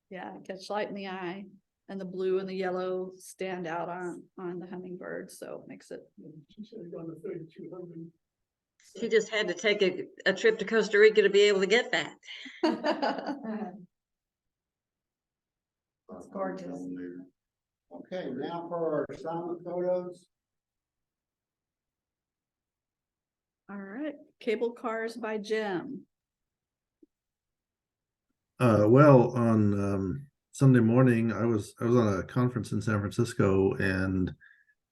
yeah, catch light in the eye, and the blue and the yellow stand out on the hummingbird, so it makes it. She should have gone to 3,200. She just had to take a trip to Costa Rica to be able to get that. It's gorgeous. Okay, now for our silent photos. All right, Cable Cars by Jim. Well, on Sunday morning, I was on a conference in San Francisco and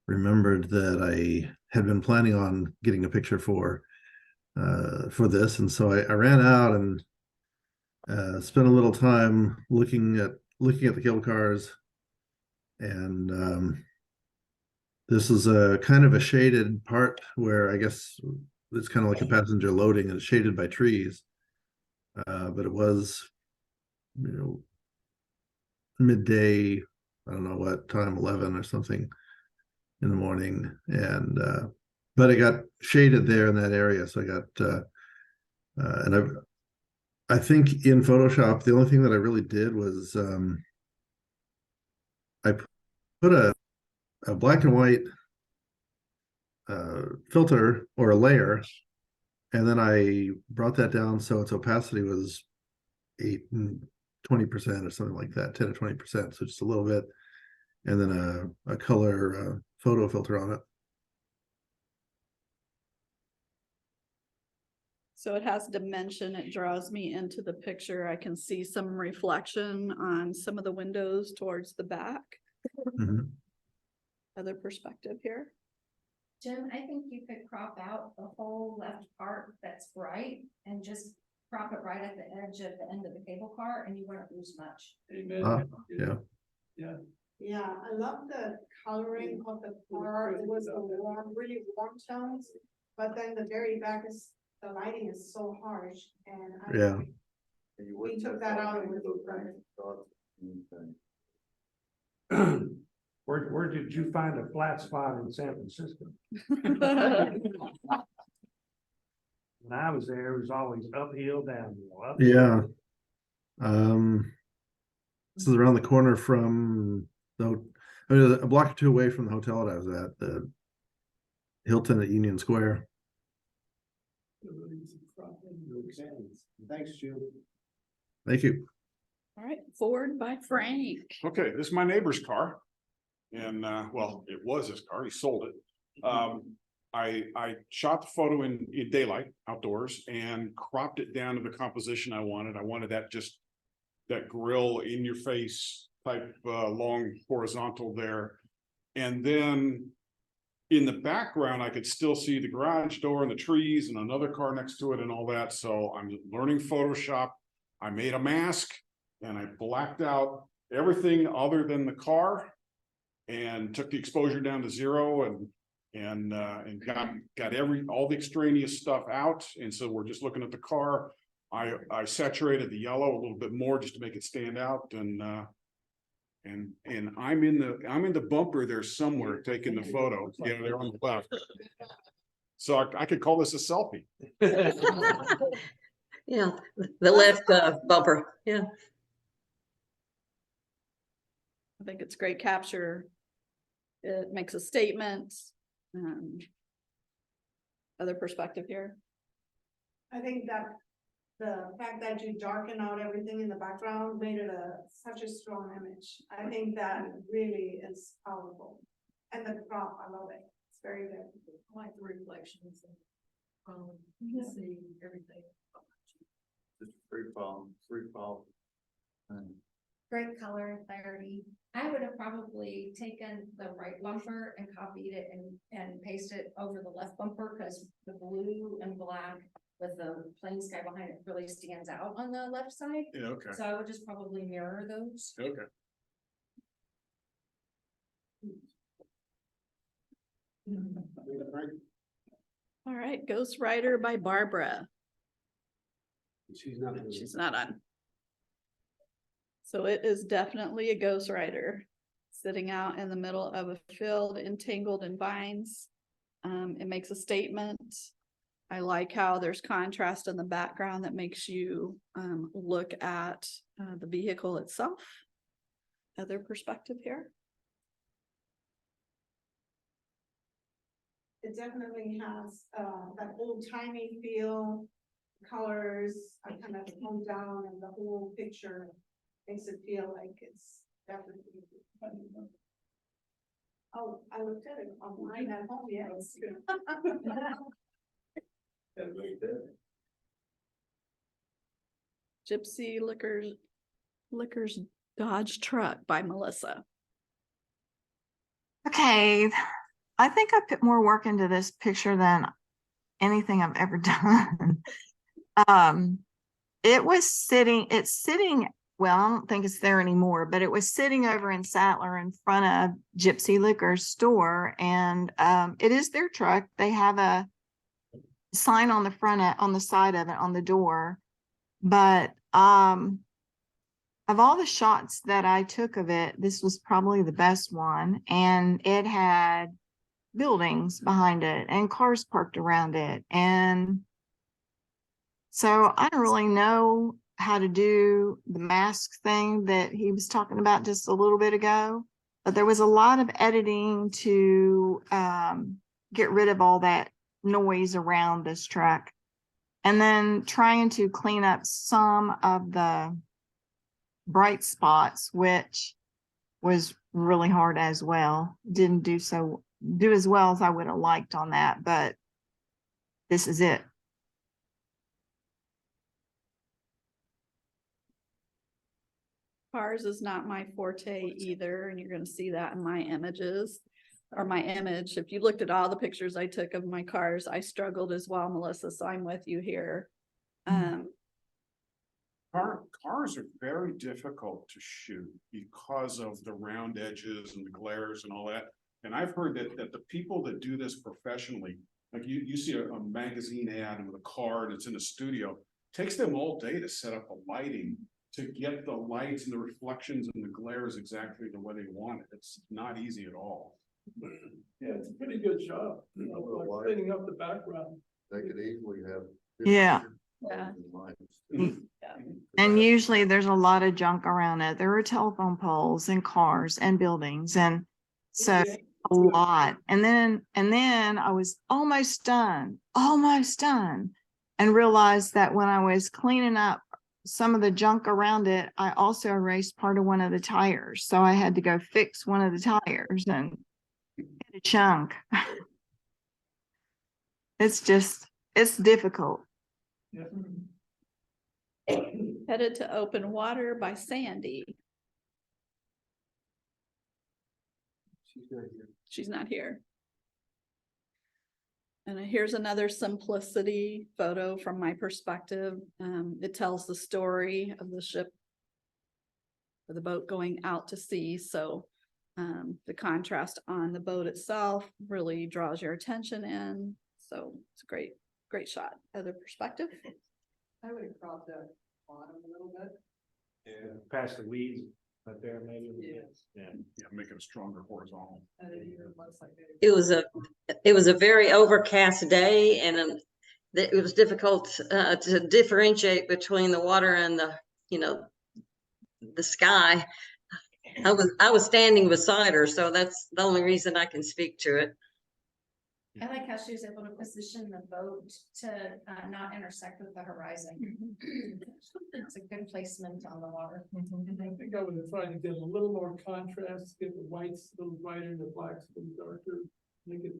remembered that I had been planning on getting a picture for this, and so I ran out and spent a little time looking at the cable cars, and this is a kind of a shaded part where I guess it's kind of like a passenger loading, and it's shaded by trees, but it was, midday, I don't know what time, 11 or something in the morning, and but it got shaded there in that area, so I got and I think in Photoshop the only thing that I really did was I put a black and white filter or a layer, and then I brought that down so its opacity was 20% or something like that, 10 to 20%, so just a little bit, and then a color photo filter on it. So it has dimension. It draws me into the picture. I can see some reflection on some of the windows towards the back. Mhm. Other perspective here. Jim, I think you could crop out the whole left part that's bright and just crop it right at the edge of the end of the cable car, and you wouldn't lose much. Amen. Yeah. Yeah. Yeah, I love the coloring of the car. It was a warm, really warm tones, but then the very back is, the lighting is so harsh, and Yeah. we took that out and Where did you find a flat spot in San Francisco? When I was there, it was always uphill, downhill. Uphill. Yeah. This is around the corner from a block or two away from the hotel that I was at, the Hilton at Union Square. Thanks, Jim. Thank you. All right, Ford by Frank. Okay, this is my neighbor's car. And well, it was his car, he sold it. I shot the photo in daylight outdoors and cropped it down to the composition I wanted. I wanted that grill in your face type long horizontal there. And then in the background, I could still see the garage door and the trees and another car next to it and all that. So I'm learning Photoshop. I made a mask and I blacked out everything other than the car and took the exposure down to 0 and got all the extraneous stuff out. And so we're just looking at the car. I saturated the yellow a little bit more just to make it stand out, and I'm in the bumper there somewhere taking the photo. Yeah, they're on the left. So I could call this a selfie. Yeah, the left bumper. Yeah. I think it's great capture. It makes a statement. Other perspective here. I think that the fact that you darken out everything in the background made it such a strong image. I think that really is powerful. And the crop, I love it. It's very good. I like the reflections and, you can see everything. Just free fall. And Great color and clarity. I would have probably taken the right bumper and copied it and pasted it over the left bumper because the blue and black with the plain sky behind it really stands out on the left side. Yeah, okay, So I would just probably mirror those. okay. All right, Ghost Rider by Barbara. She's not. She's not on. So it is definitely a Ghost Rider sitting out in the middle of a field entangled in vines. It makes a statement. I like how there's contrast in the background that makes you look at the vehicle itself. Other perspective here. It definitely has, that old timey feel, colors are kind of toned down and the whole picture makes it feel like it's definitely. Oh, I looked at it online at home, yes. Gypsy Liquors Dodge Truck by Melissa. Okay, I think I put more work into this picture than anything I've ever done. It's sitting, well, I don't think it's there anymore, but it was sitting over in Sattler in front of Gypsy Liquor's store, and it is their truck. They have a sign on the front, on the side of it, on the door. But of all the shots that I took of it, this was probably the best one, and it had buildings behind it and cars parked around it. And so I don't really know how to do the mask thing that he was talking about just a little bit ago, but there was a lot of editing to get rid of all that noise around this truck. And then trying to clean up some of the bright spots, which was really hard as well. Didn't do as well as I would have liked on that, but this is it. Cars is not my forte either, and you're going to see that in my images or my image. If you looked at all the pictures I took of my cars, I struggled as well, Melissa, so I'm with you here. Cars are very difficult to shoot because of the round edges and the glares and all that. And I've heard that the people that do this professionally, like you see a magazine ad with a car and it's in a studio, takes them all day to set up the lighting to get the lights and the reflections and the glares exactly the way they want it. It's not easy at all. Yeah, it's a pretty good job, you know, like cleaning up the background. they could easily have. Yeah. Yeah. And usually there's a lot of junk around it. There are telephone poles and cars and buildings, and so a lot. And then I was almost done, and realized that when I was cleaning up some of the junk around it, I also erased part of one of the tires. So I had to go fix one of the tires and get a chunk. It's difficult. Yeah. Headed to Open Water by Sandy. She's not here. She's not here. And here's another simplicity photo from my perspective. It tells the story of the ship or the boat going out to sea. So the contrast on the boat itself really draws your attention in. So it's a great shot. Other perspective. I would have cropped that bottom a little bit. Yeah, past the weeds, but there maybe. Yes. Yeah. Yeah, make it a stronger horizontal. And it even looks like It was a very overcast day, and it was difficult to differentiate between the water and the sky. I was standing beside her, so that's the only reason I can speak to it. I like how she was able to position the boat to not intersect with the horizon. It's a good placement on the water. I think I would have tried to get a little more contrast, get the whites a little brighter, the blacks a little darker, make it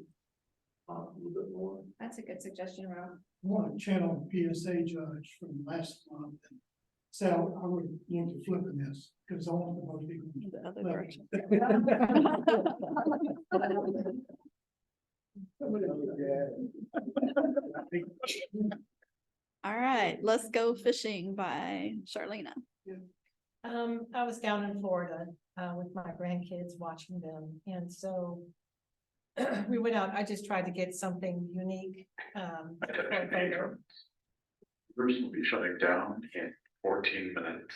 a little bit more. That's a good suggestion, Rob. I want to channel PSA judge from last month. And so I would want to flip in this because I want the most people. The other direction. All right, let's go fishing by Charlena. I was down in Florida, with my grandkids watching them, and so we went out, I just tried to get something unique, for a photo. Rooms will be shutting down in 14 minutes.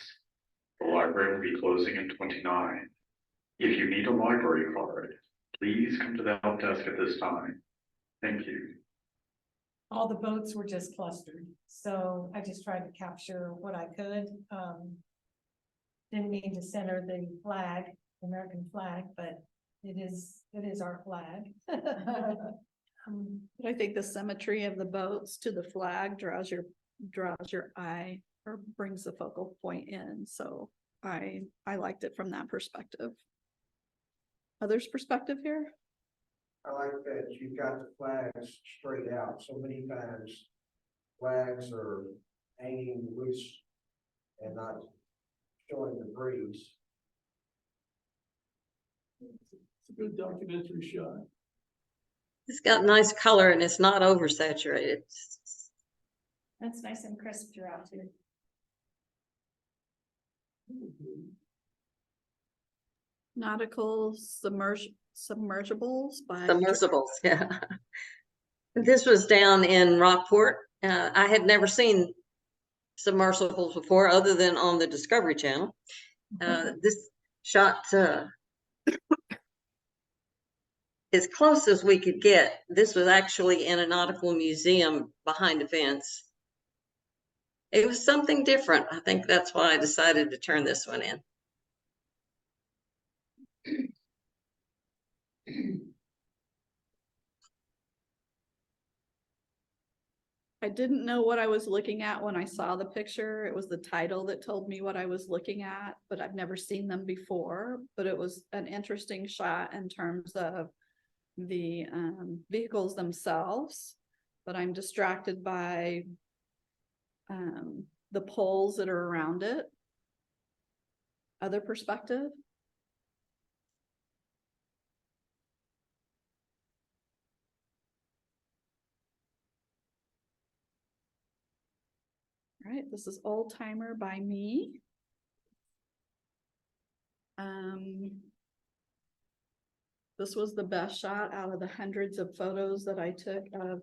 The library will be closing in 29. If you need a library card, please come to the help desk at this time. Thank you. All the boats were just clustered, so I just tried to capture what I could. Didn't mean to center the flag, American flag, but it is our flag. But I think the symmetry of the boats to the flag draws your eye or brings the focal point in. So I liked it from that perspective. Others' perspective here? I like that you've got the flags straight out. So many times flags are hanging loose and not showing the breeze. It's a good documentary shot. It's got nice color and it's not oversaturated. That's nice and crisp throughout too. Nautical submersibles by Submersibles, yeah. This was down in Rockport. I had never seen submersibles before other than on the Discovery Channel. This shot as close as we could get. This was actually in a nautical museum behind a fence. It was something different. I think that's why I decided to turn this one in. I didn't know what I was looking at when I saw the picture. It was the title that told me what I was looking at, but I've never seen them before. But it was an interesting shot in terms of the vehicles themselves. But I'm distracted by the poles that are around it. Other perspective? All right, this is Old Timer by me. This was the best shot out of the hundreds of photos that I took of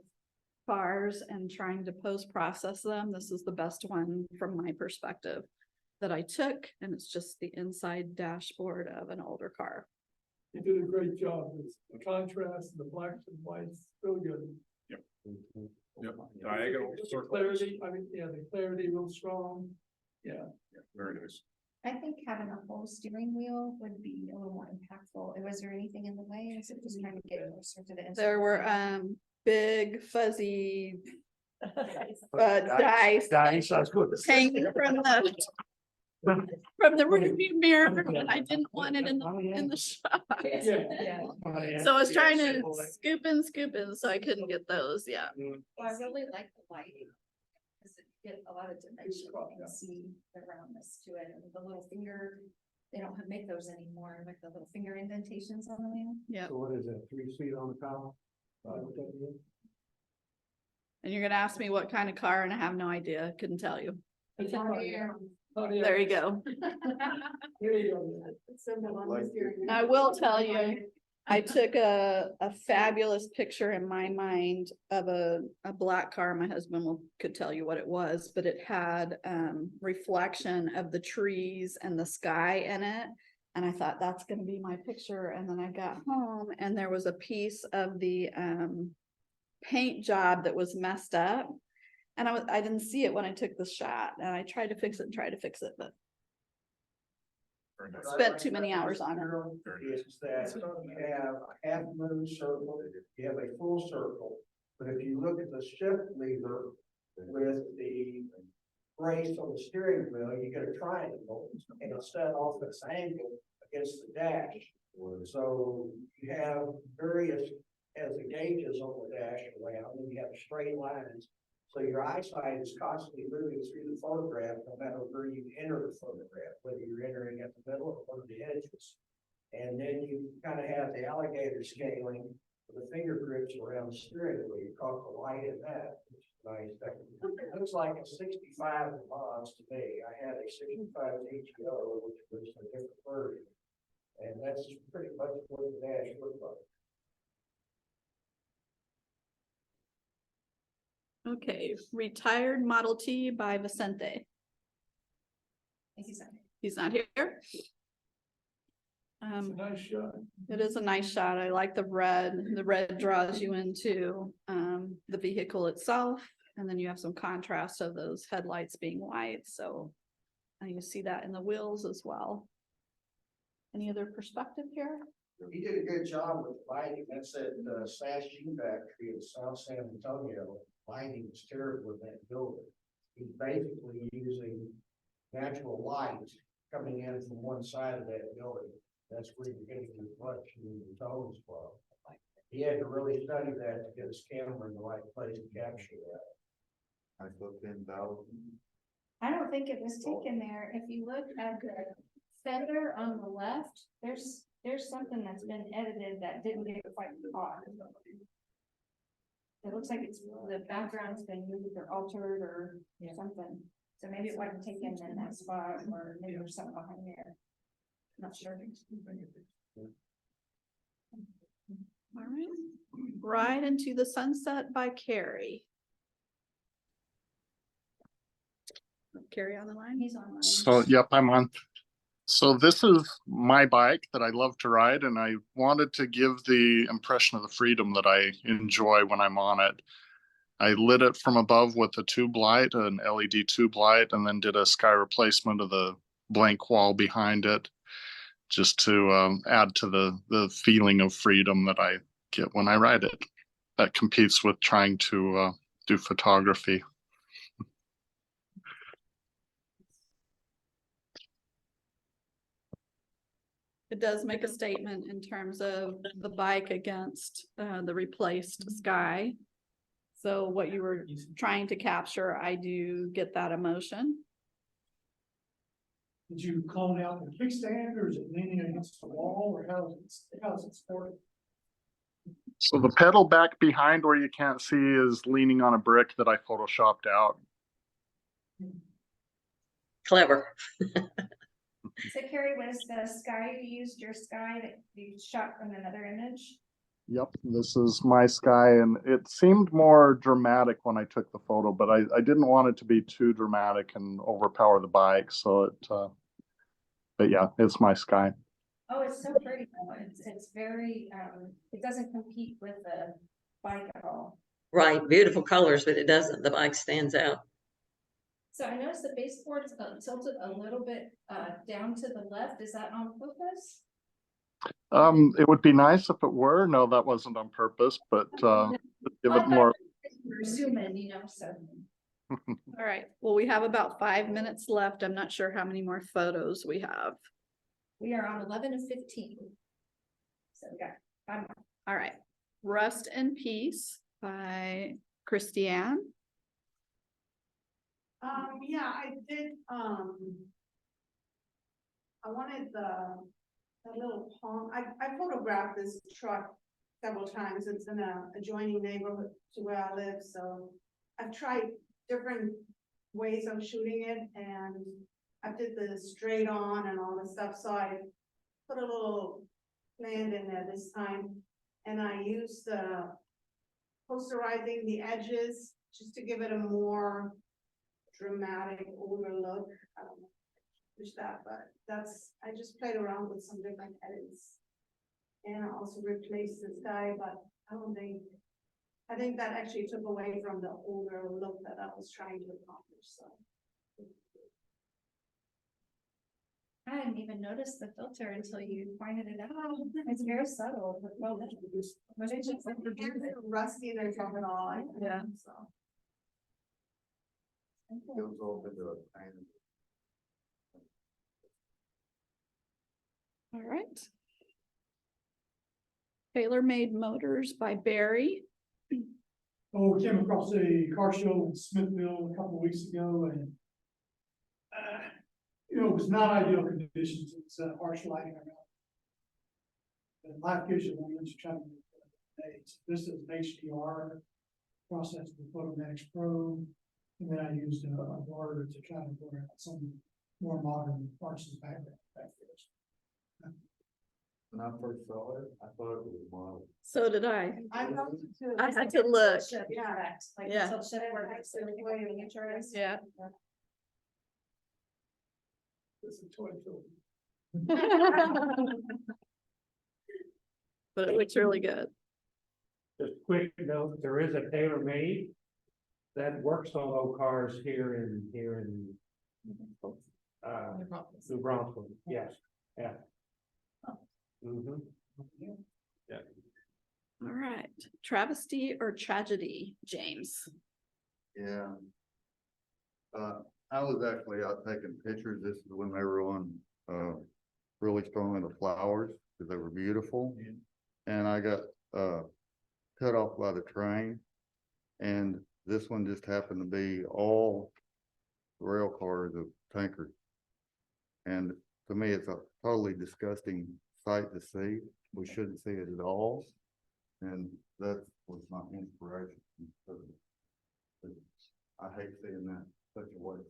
cars and trying to post-process them. This is the best one from my perspective that I took, and it's just the inside dashboard of an older car. You did a great job. The contrast, the blacks and whites, really good. Yep. Yep. Diagonal circles. Clarity, I mean, yeah, the clarity real strong. Yeah. Yeah, very nice. I think having a whole steering wheel would be a little more impactful. Was there anything in the way? Is it just trying to get closer to the? There were big fuzzy dice hanging from the rearview mirror, and I didn't want it in the shot. So I was trying to scoop in so I couldn't get those. Yeah. Well, I really like the lighting. Because it get a lot of dimension. You can see the roundness to it, and the little finger. They don't make those anymore, like the little finger indentations on the wheel. Yeah. So what is that, 3 feet on the column? And you're gonna ask me what kind of car, and I have no idea. Couldn't tell you. It's Oh, yeah. There you go. I will tell you, I took a fabulous picture in my mind of a black car. My husband could tell you what it was, but it had reflection of the trees and the sky in it. And I thought that's going to be my picture. And then I got home and there was a piece of the paint job that was messed up. And I didn't see it when I took the shot, and I tried to fix it, but spent too many hours on it. Is that you have a half moon circle, you have a full circle, but if you look at the shift lever with the brace on the steering wheel, you get a triangle, and it's set off its angle against the dash. So you have various, as has the gauges on the dash around, and you have straight lines. So your eyesight is constantly moving through the photograph, no matter where you enter the photograph, whether you're entering at the middle or one of the edges. And then you kind of have the alligator scaling with the finger grips around the steering wheel. You caught the light in that, which is nice. It looks like a 65 Levons to me. I had a 65 HGO, which was a different version. And that's pretty much what the dash looked like. Okay, Retired Model T by Vicente. He's not here. It's a nice shot. It is a nice shot. I like the red. The red draws you into the vehicle itself. And then you have some contrast of those headlights being white. So you see that in the wheels as well. Any other perspective here? He did a good job with the lighting. That's at Sash Gene Factory in South San Antonio. Lighting was terrible in that building. He's basically using natural light coming in from one side of that building. That's where you're getting the reflection in the tones from. He had to really study that to get his camera in the right place to capture that. I looked in Bell. I don't think it was taken there. If you look at the fender on the left, there's something that's been edited that didn't get quite caught. It looks like it's, the background's been moved or altered or something. So maybe it wasn't taken in that spot, or maybe there's something behind there. Not sure. All right. Ride Into the Sunset by Carrie. Carrie on the line? He's online. So, yep, I'm on. So this is my bike that I love to ride, and I wanted to give the impression of the freedom that I enjoy when I'm on it. I lit it from above with a tube light, an LED tube light, and then did a sky replacement of the blank wall behind it, just to add to the feeling of freedom that I get when I ride it. That competes with trying to do photography. It does make a statement in terms of the bike against the replaced sky. So what you were trying to capture, I do get that emotion. Did you clone out the kickstand, or is it leaning against the wall, or how is it supported? So the pedal back behind where you can't see is leaning on a brick that I photoshopped out. Clever. So Carrie, was the sky, you used your sky that you shot from another image? Yep, this is my sky, and it seemed more dramatic when I took the photo, but I didn't want it to be too dramatic and overpower the bike. So it, but yeah, it's my sky. Oh, it's so pretty though. It's very, it doesn't compete with the bike at all. Right, beautiful colors, but it doesn't. The bike stands out. So I noticed the baseboard is tilted a little bit down to the left. Is that on purpose? It would be nice if it were. No, that wasn't on purpose, but give it more. We're zooming, you know, so. All right, well, we have about 5 minutes left. I'm not sure how many more photos we have. We are on 11 of 15. So we got 5 more. All right, Rust in Peace by Christiane. Yeah, I did, I wanted the little palm, I photographed this truck several times. It's in a adjoining neighborhood to where I live, so I've tried different ways of shooting it, and I did the straight on and all the stuff, so I put a little land in there this time, and I used posterizing the edges just to give it a more dramatic, older look. I don't know, push that, but I just played around with some different edits. And I also replaced this guy, but I think that actually took away from the older look that I was trying to accomplish, so. I didn't even notice the filter until you pointed it out. It's very subtle, but well, it's just like rusty and top and all. Yeah. So. It was all bit of pain. All right. Tailor Made Motors by Barry. Oh, we came across a car show in Smithville a couple of weeks ago and it was not ideal conditions. It's harsh lighting around. And life gives you lemons, you're trying to make days. This is an HDR process with Photomax Pro. And then I used a border to try to blur out some more modern parts of the background. When I first saw it, I thought it was model. So did I. I thought so too. I had to look. Yeah. Like Yeah. tilt shift where it's the way you get yours. Yeah. This is toy children. But it looks really good. Just a quick note, there is a tailor made that works on old cars here in New Braunfels, yes, yeah. Mhm. All right. Travesty or tragedy, James? Yeah. I was actually out taking pictures. This is when they were on, really strong in the flowers, because they were beautiful. And I got, cut off by the train. And this one just happened to be all rail cars of tankers. And to me, it's a totally disgusting sight to see. We shouldn't see it at all. And that was my inspiration. I hate seeing that such a way.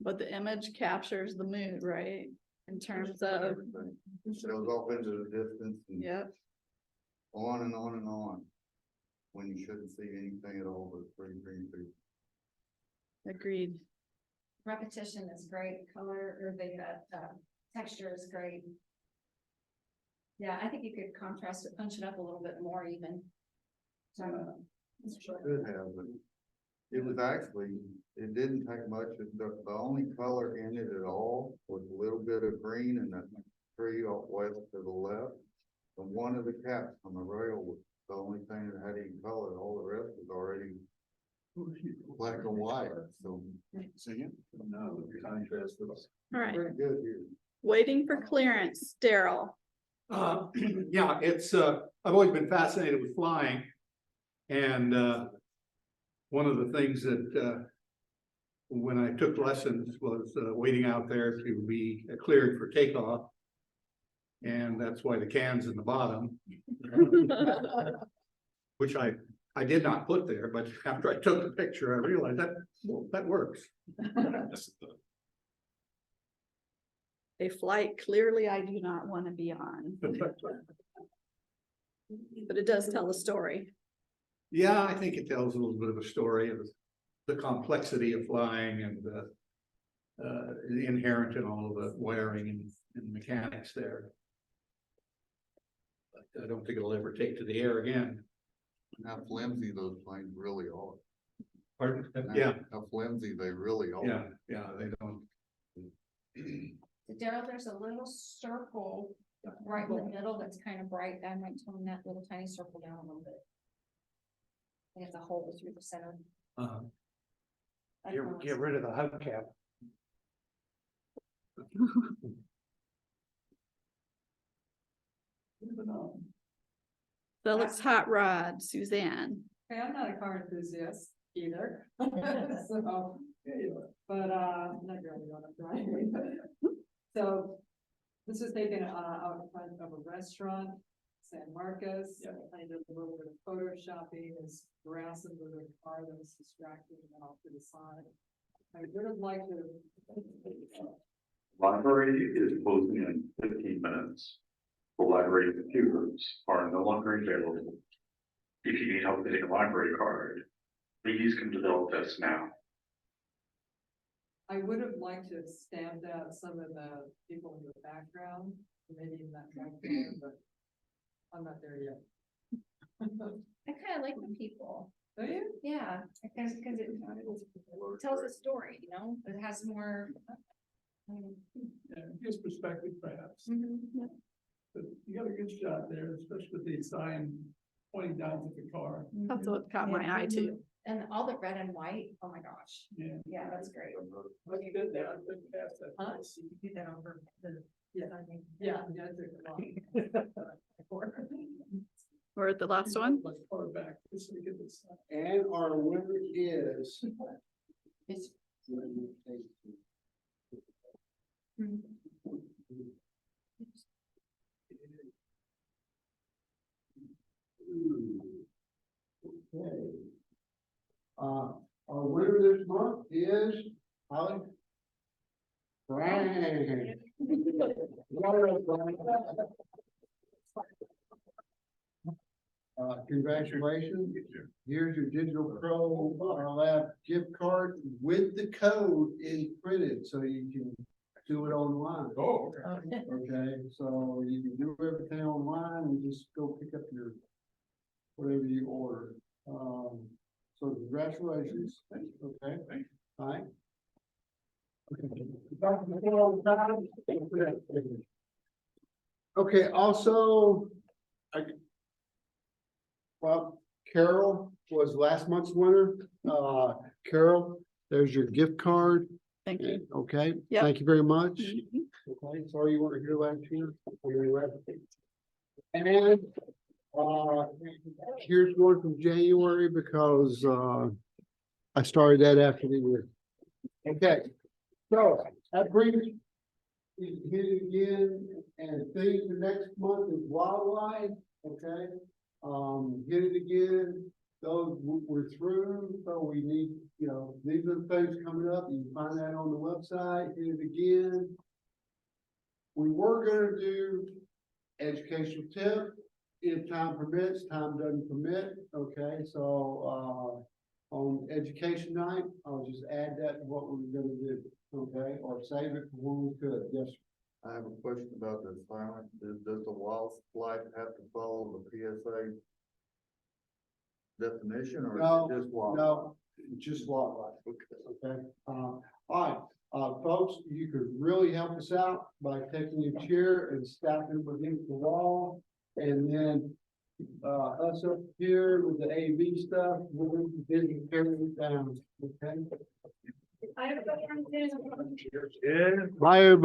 But the image captures the mood, right? In terms of, It goes off into the distance and yep. on and on and on. When you shouldn't see anything at all but green people. Agreed. Repetition is great, color or the texture is great. Yeah, I think you could contrast it, punch it up a little bit more even. Could have, but it was actually, it didn't take much. The only color in it at all was a little bit of green and that tree off west to the left. And one of the caps on the rail was the only thing that had any color. All the rest was already black and white, so. No, the contrast was. All right. Pretty good here. Waiting for clearance, Daryl. Yeah, it's, I've always been fascinated with flying. And, one of the things that, when I took lessons was, waiting out there to be cleared for takeoff. And that's why the can's in the bottom. Which I did not put there, but after I took the picture, I realized that, well, that works. A flight clearly I do not want to be on. But it does tell a story. Yeah, I think it tells a little bit of a story of the complexity of flying and the inherent in all of the wiring and mechanics there. But I don't think it'll ever take to the air again. How flimsy those planes really are. Pardon? How- Yeah, How flimsy they really are. yeah, they don't. Daryl, there's a little circle right in the middle that's kind of bright. I might tone that little tiny circle down a little bit. And it's a hole through the center. Get rid of the hubcap. Felix Hot Rod, Suzanne. Okay, I'm not a car enthusiast either. So, but, not really what I'm driving. So this was taken out in front of a restaurant, San Marcos. I did a little bit of photoshopping, there's grass under the car that was distracting and off to the side. I would have liked to. Library is closing in 15 minutes. The library computers are no longer available. If you need help getting a library card, please come to the help desk now. I would have liked to have stamped out some of the people in the background, maybe in that background, but I'm not there yet. I kind of like the people. Do you? Yeah, because it tells a story, you know, it has more. Yeah, his perspective perhaps. Mhm. But you got a good shot there, especially with the sign pointing down to the car. That's what caught my eye too. And all the red and white, oh my gosh. Yeah. Yeah, that's great. Well, you did that, I couldn't pass that. Huh? You did that over the Yeah, yeah, it took a lot. We're at the last one. Let's far back, just so we get this. And our winner is. Okay. Our winner this month is Holly. Brian. Congratulations. Here's your Digital Pro Lab gift card with the code printed, so you can do it online. Oh, Okay, so you can do everything online and just go pick up your, whatever you order. So congratulations. Okay, all right. Okay, also, well, Carol was last month's winner. Carol, there's your gift card. Thank you. Okay, Yep. thank you very much. Mhm. Okay, sorry you weren't here last year. And, here's one from January because, I started that after the year. Okay, so that brings we hit it again, and things for next month is wildlife, okay? Hit it again, those we're through, so we need, these are the things coming up, you can find that on the website, hit it again. We were gonna do educational tip, if time permits, time doesn't permit, okay, so, on education night, I'll just add that to what we're gonna do, okay, or save it for when we could, yes, sir. I have a question about the silent, does the wildlife have to follow the PSA definition or No, is it just wildlife? No, just wildlife, okay, all right, folks, you could really help us out by taking your chair and stacking it against the wall, and then us up here with the AV stuff, we're going to busy carrying it down, okay? I have a Bye, everybody.